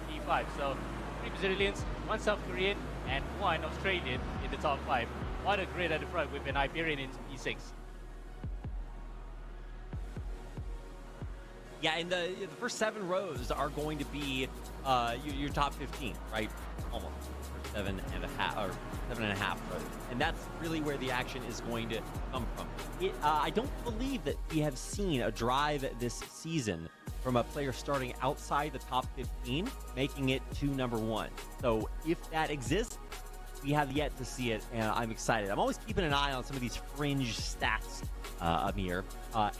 in P5. So 3 Brazilians, 1 South Korean, and 1 Australian in the top 5. What a grid at the front with an Iberian in P6. Yeah, and the first 7 rows are going to be your top 15, right? Almost. 7.5 rows. And that's really where the action is going to come from. I don't believe that we have seen a drive this season from a player starting outside the top 15, making it to number 1. So if that exists, we have yet to see it, and I'm excited. I'm always keeping an eye on some of these fringe stats, Amir,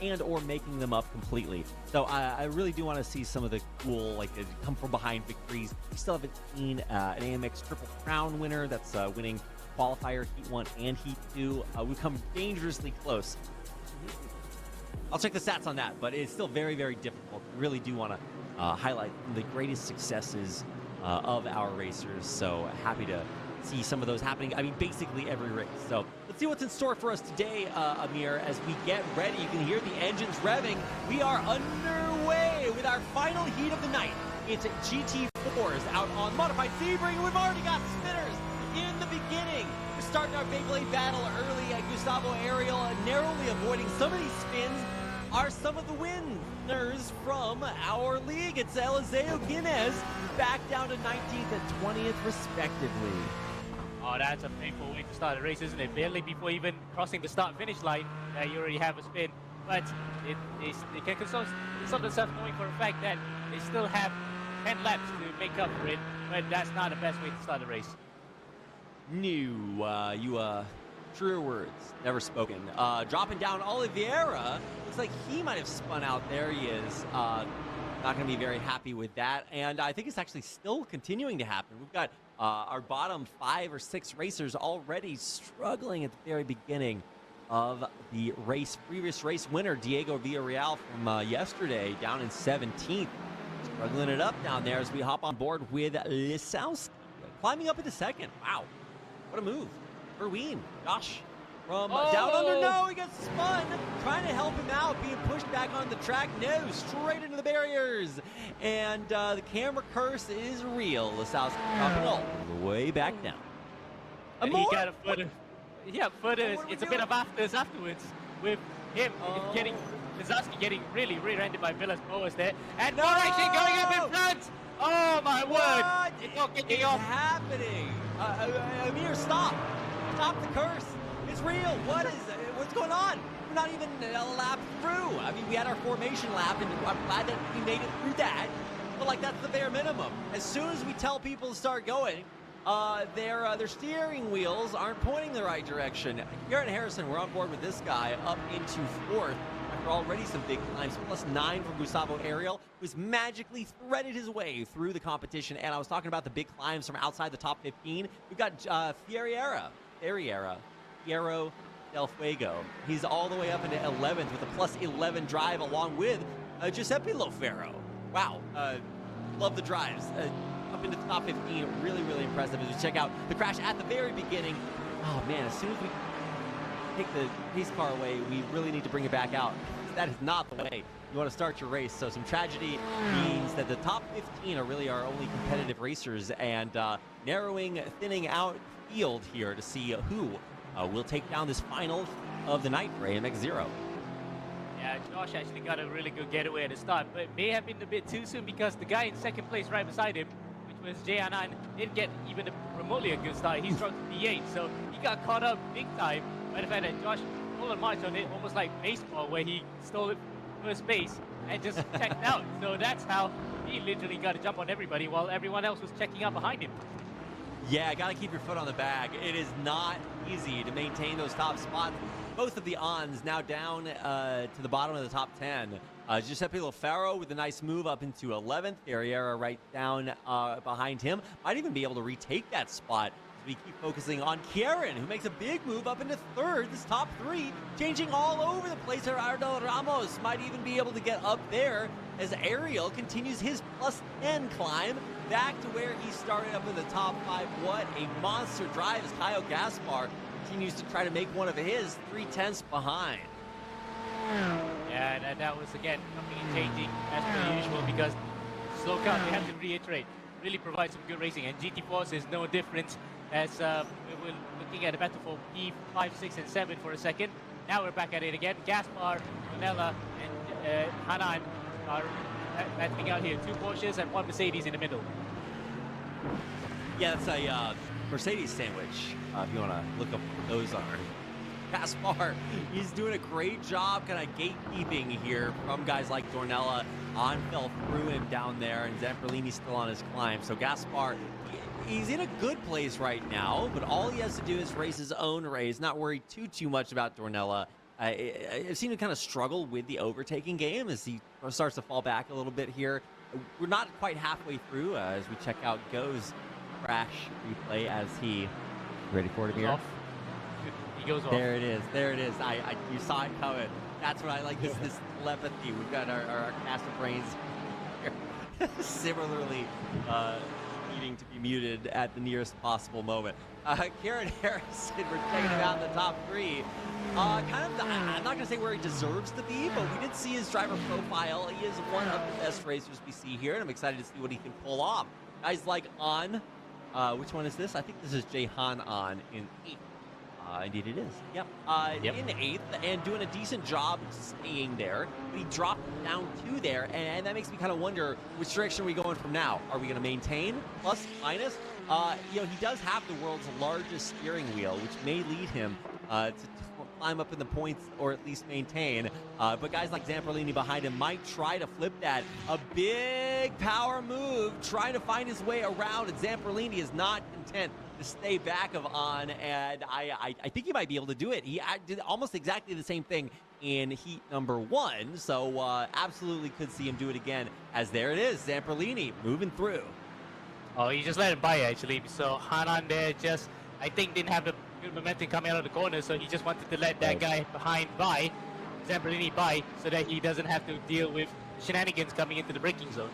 and or making them up completely. So I really do want to see some of the cool, come from behind victories. We still haven't seen an AMX Triple Crown winner that's winning qualifier Heat 1 and Heat 2. We've come dangerously close. I'll check the stats on that, but it's still very, very difficult. We really do want to highlight the greatest successes of our racers. So happy to see some of those happening. I mean, basically every race. So let's see what's in store for us today, Amir, as we get ready. You can hear the engines revving. We are underway with our final heat of the night. It's GT4s out on modified Sebring. We've already got spinners in the beginning. We're starting our Beyblade battle early at Gustavo Ariel, narrowly avoiding some of these spins are some of the winners from our league. It's Elizeo Guinness back down to 19th and 20th respectively. Oh, that's a painful way to start a race, isn't it? Barely before even crossing the start-finish line, you already have a spin. But they can consult themselves knowing for a fact that they still have 10 laps to make up for it, but that's not the best way to start a race. Truer words, never spoken. Dropping down Oliveira. Looks like he might have spun out. There he is. Not going to be very happy with that. And I think it's actually still continuing to happen. We've got our bottom 5 or 6 racers already struggling at the very beginning of the race. Previous race winner, Diego Villarreal from yesterday, down in 17th. Struggling it up down there as we hop on board with Lisowski. Climbing up into 2nd. Wow. What a move. Verween, Josh from down under. No, he gets spun. Trying to help him out, being pushed back on the track. No, straight into the barriers. And the camera curse is real. Lisowski dropping all the way back down. And he got a footer. Yeah, footers. It's a bit of afters afterwards with him getting Lazowski getting really rear-ended by Villas-Boas there, and more action going up in front. Oh my word! It's not kicking off. Happening? Amir, stop! Stop the curse! It's real. What's going on? We're not even a lap through. I mean, we had our formation lap, and I'm glad that we made it through that. But like, that's the bare minimum. As soon as we tell people to start going, their steering wheels aren't pointing the right direction. Garrett Harrison, we're on board with this guy up into 4th after already some big climbs. +9 from Gustavo Ariel, who's magically threaded his way through the competition. And I was talking about the big climbs from outside the top 15. We've got Fierro Del Fuego. He's all the way up into 11th with a +11 drive along with Giuseppe Lofero. Wow. Love the drives. Up into the top 15, really, really impressive. As we check out the crash at the very beginning. Oh man, as soon as we take the pace car away, we really need to bring it back out. That is not the way you want to start your race. So some tragedy means that the top 15 are really our only competitive racers, and thinning out field here to see who will take down this final of the night for AMX Zero. Yeah, Josh actually got a really good getaway at the start, but it may have been a bit too soon because the guy in second place right beside him, which was Jay Anand, didn't get even remotely a good start. He struck P8, so he got caught up big time by the fact that Josh pulled a march on it, almost like baseball, where he stole it first base and just checked out. So that's how he literally got a jump on everybody while everyone else was checking out behind him. Yeah, got to keep your foot on the bag. It is not easy to maintain those top spots. Both of the ons now down to the bottom of the top 10. Giuseppe Lofero with a nice move up into 11th. Ferriera right down behind him. Might even be able to retake that spot as we keep focusing on Kieran, who makes a big move up into 3rd. This top 3 changing all over the place. Gerardo Ramos might even be able to get up there as Ariel continues his +10 climb back to where he started up in the top 5. What a monster drive as Caio Gaspar continues to try to make one of his 3/10 behind. Yeah, and that was again something changing as per usual because slow car, they have to reiterate, really provide some good racing, and GT4s is no different as we were looking at a battle for P5, 6, and 7 for a second. Now we're back at it again. Gaspar, Ronella, and Hanan are battling out here. 2 Porsches and 1 Mercedes in the middle. Yeah, that's a Mercedes sandwich, if you want to look up what those are. Gaspar, he's doing a great job kind of gatekeeping here from guys like Dornella. On fell through him down there, and Zamperlini's still on his climb. So Gaspar, he's in a good place right now, but all he has to do is race his own race, not worry too much about Dornella. I've seen him kind of struggle with the overtaking game as he starts to fall back a little bit here. We're not quite halfway through as we check out Go's crash replay as he... Ready for it, Amir? He goes off. There it is. There it is. You saw it coming. That's what I like, this telepathy. We've got our cast of brains here. Similarly needing to be muted at the nearest possible moment. Karen Harrison, we're checking him out in the top 3. I'm not going to say where he deserves to be, but we did see his driver profile. He is one of the best racers we see here, and I'm excited to see what he can pull off. Guys like On, which one is this? I think this is Jehan On in 8th. Indeed it is. Yep. In 8th and doing a decent job staying there. But he dropped down 2 there, and that makes me kind of wonder which direction are we going from now? Are we going to maintain? Plus, minus? He does have the world's largest steering wheel, which may lead him to climb up in the points or at least maintain. But guys like Zamperlini behind him might try to flip that. A big power move, trying to find his way around, and Zamperlini is not content to stay back of On, and I think he might be able to do it. He did almost exactly the same thing in heat number 1, so absolutely could see him do it again, as there it is, Zamperlini moving through. Oh, he just let him by, actually. So Hanan there just, I think, didn't have the good momentum coming out of the corner, so he just wanted to let that guy behind by, Zamperlini by, so that he doesn't have to deal with shenanigans coming into the braking zone.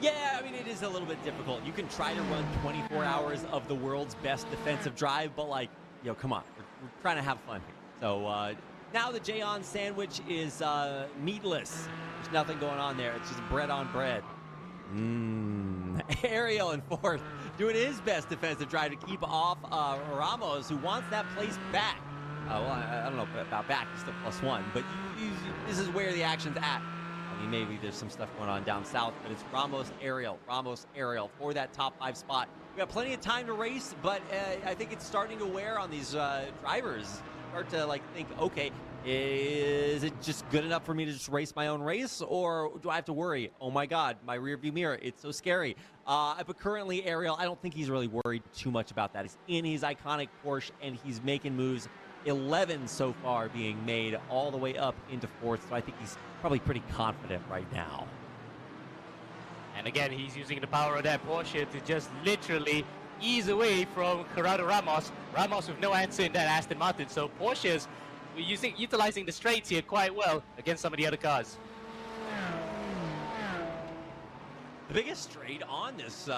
Yeah, I mean, it is a little bit difficult. You can try to run 24 hours of the world's best defensive drive, but come on, we're trying to have fun here. So now the J-On sandwich is meatless. There's nothing going on there. It's just bread on bread. Ariel in 4th, doing his best defensive drive to keep off Ramos, who wants that place back. well, I don't know about back. He's still +1, but this is where the action's at. I mean, maybe there's some stuff going on down south, but it's Ramos Ariel for that top 5 spot. We got plenty of time to race, but I think it's starting to wear on these drivers. Start to like think, okay, is it just good enough for me to just race my own race, or do I have to worry? Oh my God, my rear view mirror, it's so scary. But currently, Ariel, I don't think he's really worried too much about that. He's in his iconic Porsche, and he's making moves. 11 so far being made all the way up into 4th, so I think he's probably pretty confident right now. And again, he's using the power of that Porsche to just literally ease away from Corrado Ramos. Ramos with no answer in that Aston Martin, so Porsche's utilizing the straights here quite well against some of the other cars. The biggest straight on this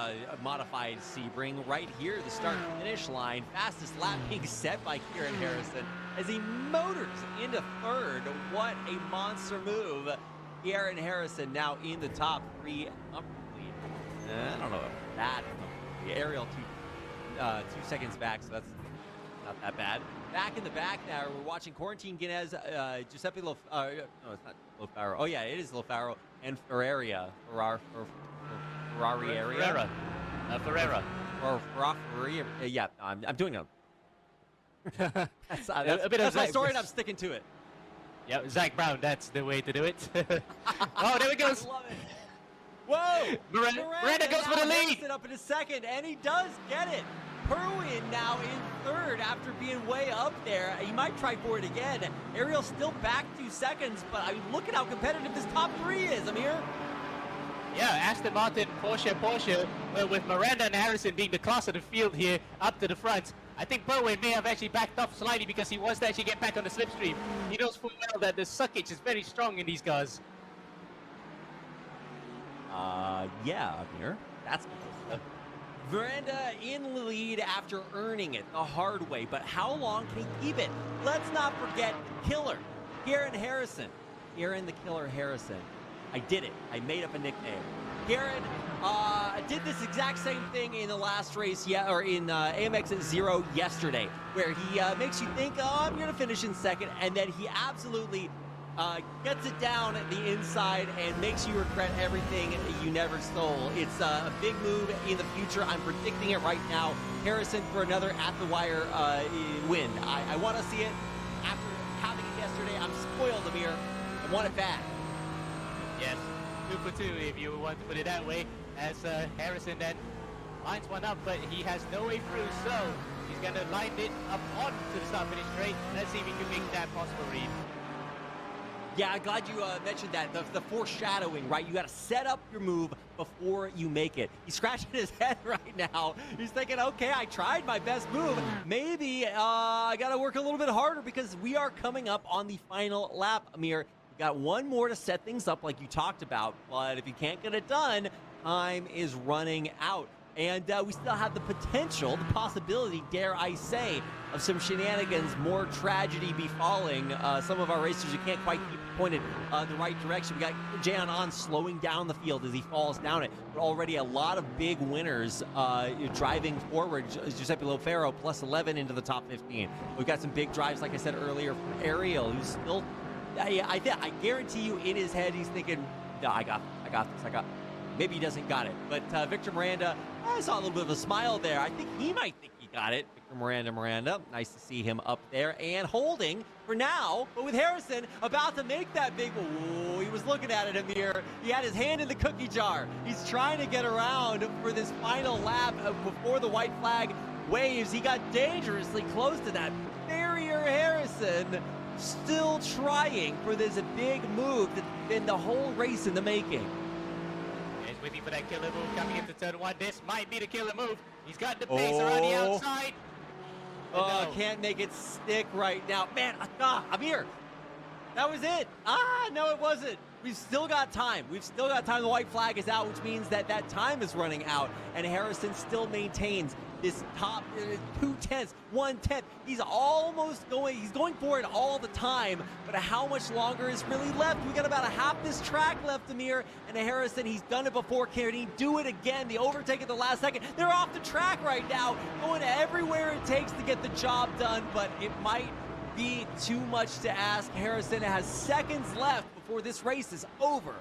modified Sebring right here, the start-finish line. Fastest lap being set by Kieran Harrison as he motors into 3rd. What a monster move. Kieran Harrison now in the top 3. I don't know about that. Ariel 2 seconds back, so that's not that bad. Back in the back now, we're watching Quarantine Guinness, Giuseppe no, it's not Lofaro. Oh yeah, it is Lofaro, and Ferrari area. Yeah, I'm doing it. That's my story, and I'm sticking to it. Yeah, Zach Brown, that's the way to do it. Oh, there he goes. I love it. Whoa! Miranda goes for the lead. Up in a second, and he does get it. Perwin now in 3rd after being way up there. He might try for it again. Ariel's still back 2 seconds, but I mean, look at how competitive this top 3 is, Amir. Yeah, Aston Martin, Porsche, with Miranda and Harrison being the class of the field here up to the front. I think Perwin may have actually backed off slightly because he wants to actually get back on the slipstream. He knows full well that the suckage is very strong in these cars. Yeah, Amir. That's cool. Miranda in the lead after earning it the hard way, but how long can he keep it? Let's not forget the killer, Kieran Harrison. Kieran the Killer Harrison. I did it. I made up a nickname. Kieran did this exact same thing in the last race, or in AMX Zero yesterday, where he makes you think, oh, I'm going to finish in 2nd, and then he absolutely gets it down at the inside and makes you regret everything you never stole. It's a big move in the future. I'm predicting it right now. Harrison for another at-the-wire win. I want to see it after having it yesterday. I'm spoiled, Amir. I want it back. Yes, 2 for 2 if you want to put it that way, as Harrison then lines one up, but he has no way through, so he's going to line it up onto the start-finish straight. Let's see if he can make that possible read. Yeah, I'm glad you mentioned that. The foreshadowing, right? You got to set up your move before you make it. He's scratching his head right now. He's thinking, okay, I tried my best move. Maybe I got to work a little bit harder because we are coming up on the final lap, Amir. You got one more to set things up like you talked about, but if you can't get it done, time is running out. And we still have the potential, the possibility, dare I say, of some shenanigans, more tragedy befalling some of our racers who can't quite keep pointed the right direction. We got Jayon On slowing down the field as he falls down it. But already a lot of big winners driving forward. Giuseppe Lofaro plus 11 into the top 15. We've got some big drives, like I said earlier, from Ariel, who's still, I guarantee you in his head, he's thinking, no, I got this. Maybe he doesn't got it. But Victor Miranda, I saw a little bit of a smile there. I think he might think he got it. Victor Miranda, nice to see him up there and holding for now. But with Harrison about to make that big, ooh, he was looking at it, Amir. He had his hand in the cookie jar. He's trying to get around for this final lap before the white flag waves. He got dangerously close to that barrier. Harrison still trying for this big move that's been the whole race in the making. Waiting for that killer move coming into turn 1. This might be the killer move. He's got the pace around the outside. Oh, no. Can't make it stick right now. Man, Amir, that was it. No, it wasn't. We've still got time. The white flag is out, which means that time is running out. And Harrison still maintains this top 2/10, 1/10. He's almost going, he's going for it all the time, but how much longer is really left? We got about a half this track left, Amir, and Harrison, he's done it before. Can he do it again? The overtake at the last second. They're off the track right now, going everywhere it takes to get the job done, but it might be too much to ask. Harrison has seconds left before this race is over.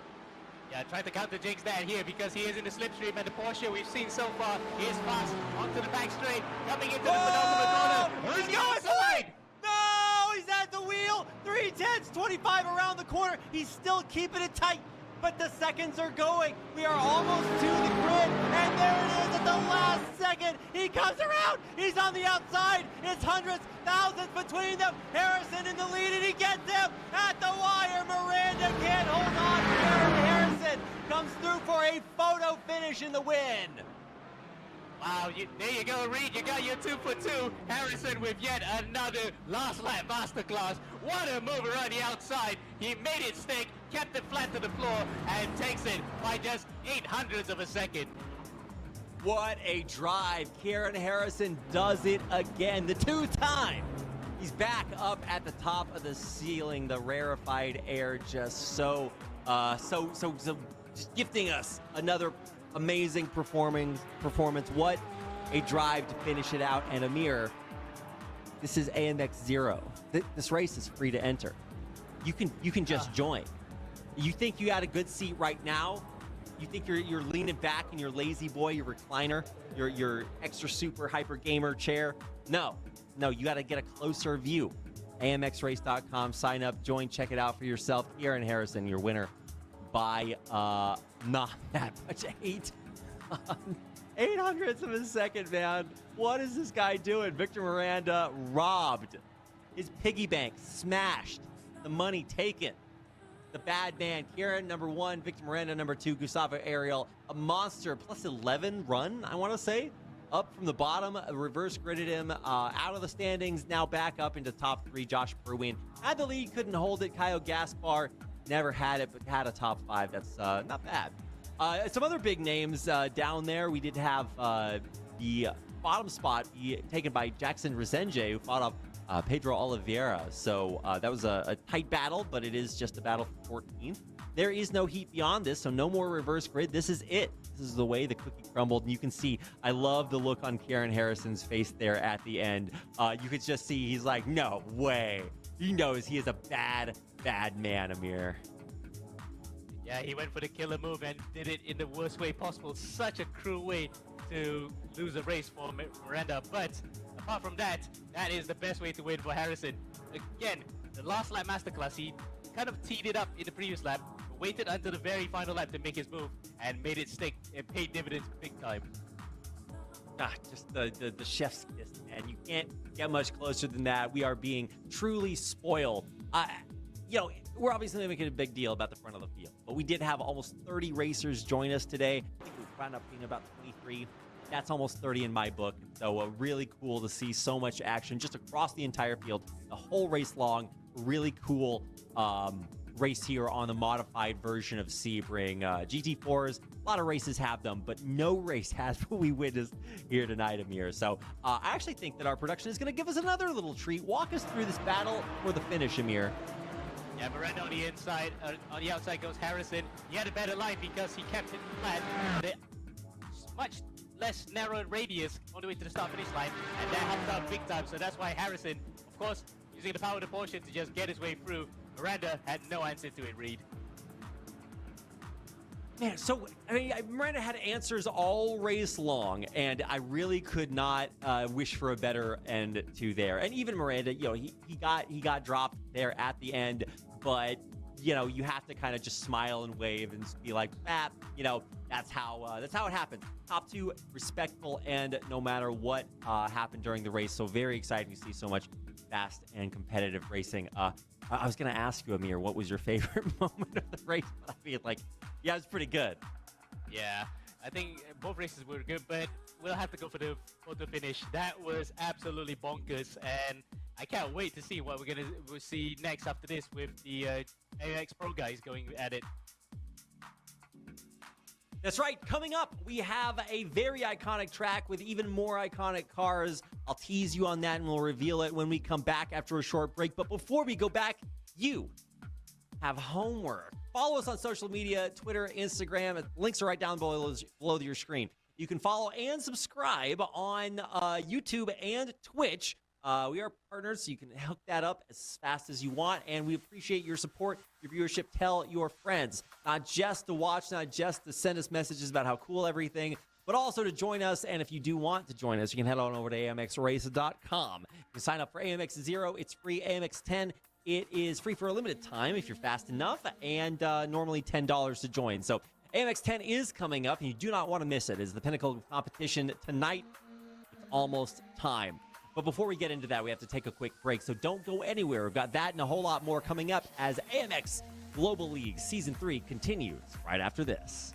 Yeah, trying to counter jinx that here because he is in the slipstream, and the Porsche we've seen so far, he is fast onto the back straight, coming into the penultimate corner. He's going inside! No, he's at the wheel. 3/10, 25 around the corner. He's still keeping it tight, but the seconds are going. We are almost to the grid, and there it is at the last second. He comes around. He's on the outside. It's hundreds, thousands between them. Harrison in the lead, and he gets him at the wire. Miranda can't hold on. Harrison comes through for a photo finish in the win. Wow, there you go, Reed. You got your 2 for 2. Harrison with yet another last lap masterclass. What a move around the outside. He made it stick, kept it flat to the floor, and takes it by just 0.08 of a second. What a drive. Kieran Harrison does it again, the 2-time. He's back up at the top of the ceiling, the rarefied air just so just gifting us another amazing performance. What a drive to finish it out. And Amir, this is AMX Zero. This race is free to enter. You can just join. You think you had a good seat right now? You think you're leaning back in your lazy boy, your recliner, your extra super hyper gamer chair? No, you got to get a closer view. AMXrace.com, sign up, join, check it out for yourself. Kieran Harrison, your winner by not that much, 8/800 of a second, man. What is this guy doing? Victor Miranda robbed. His piggy bank smashed. The money taken. The bad man, Kieran, number 1. Victor Miranda, number 2. Gustavo Ariel, a monster, plus 11 run, I want to say. Up from the bottom, reverse gridded him out of the standings. Now back up into top 3. Josh Berwin had the lead, couldn't hold it. Kyle Gaspar never had it, but had a top 5. That's not bad. Some other big names down there. We did have the bottom spot be taken by Jackson Resenge, who fought off Pedro Oliveira. So that was a tight battle, but it is just a battle for 14th. There is no heat beyond this, so no more reverse grid. This is it. This is the way the cookie crumbled. And you can see, I love the look on Kieran Harrison's face there at the end. You could just see he's like, no way. He knows he is a bad, bad man, Amir. Yeah, he went for the killer move and did it in the worst way possible. Such a cruel way to lose a race for Miranda. But apart from that, that is the best way to win for Harrison. Again, the last lap masterclass, he kind of teed it up in the previous lap, waited until the very final lap to make his move, and made it stick and paid dividends big time. Just the chef's kiss, man. You can't get much closer than that. We are being truly spoiled. We're obviously making a big deal about the front of the field, but we did have almost 30 racers join us today. I think we wound up being about 23. That's almost 30 in my book. So really cool to see so much action just across the entire field, the whole race long. Really cool race here on the modified version of Sebring. GT4s, a lot of races have them, but no race has what we witnessed here tonight, Amir. So I actually think that our production is going to give us another little treat. Walk us through this battle for the finish, Amir. Yeah, Miranda on the inside, on the outside goes Harrison. He had a better line because he kept it flat. The much less narrow radius all the way to the start finish line, and that helped out big time. So that's why Harrison, of course, using the power of the Porsche to just get his way through. Miranda had no answer to it, Reed. Man, so Miranda had answers all race long, and I really could not wish for a better end to there. And even Miranda, he got dropped there at the end, but you have to kind of just smile and wave and be like, that's how it happened. Top 2, respectful, and no matter what happened during the race. So very exciting to see so much fast and competitive racing. I was going to ask you, Amir, what was your favorite moment of the race? But I mean, it was pretty good. Yeah, I think both races were good, but we'll have to go for the photo finish. That was absolutely bonkers, and I can't wait to see what we'll see next after this with the AMX Pro guys going at it. That's right. Coming up, we have a very iconic track with even more iconic cars. I'll tease you on that, and we'll reveal it when we come back after a short break. But before we go back, you have homework. Follow us on social media, Twitter, Instagram. Links are right down below your screen. You can follow and subscribe on YouTube and Twitch. We are partners, so you can hook that up as fast as you want, and we appreciate your support, your viewership. Tell your friends, not just to watch, not just to send us messages about how cool everything, but also to join us. And if you do want to join us, you can head on over to amxrace.com. You can sign up for AMX Zero. It's free. AMX 10, it is free for a limited time if you're fast enough, and normally $10 to join. So AMX 10 is coming up, and you do not want to miss it. It's the pinnacle competition tonight. It's almost time. But before we get into that, we have to take a quick break, so don't go anywhere. We've got that and a whole lot more coming up as AMX Global League Season 3 continues right after this.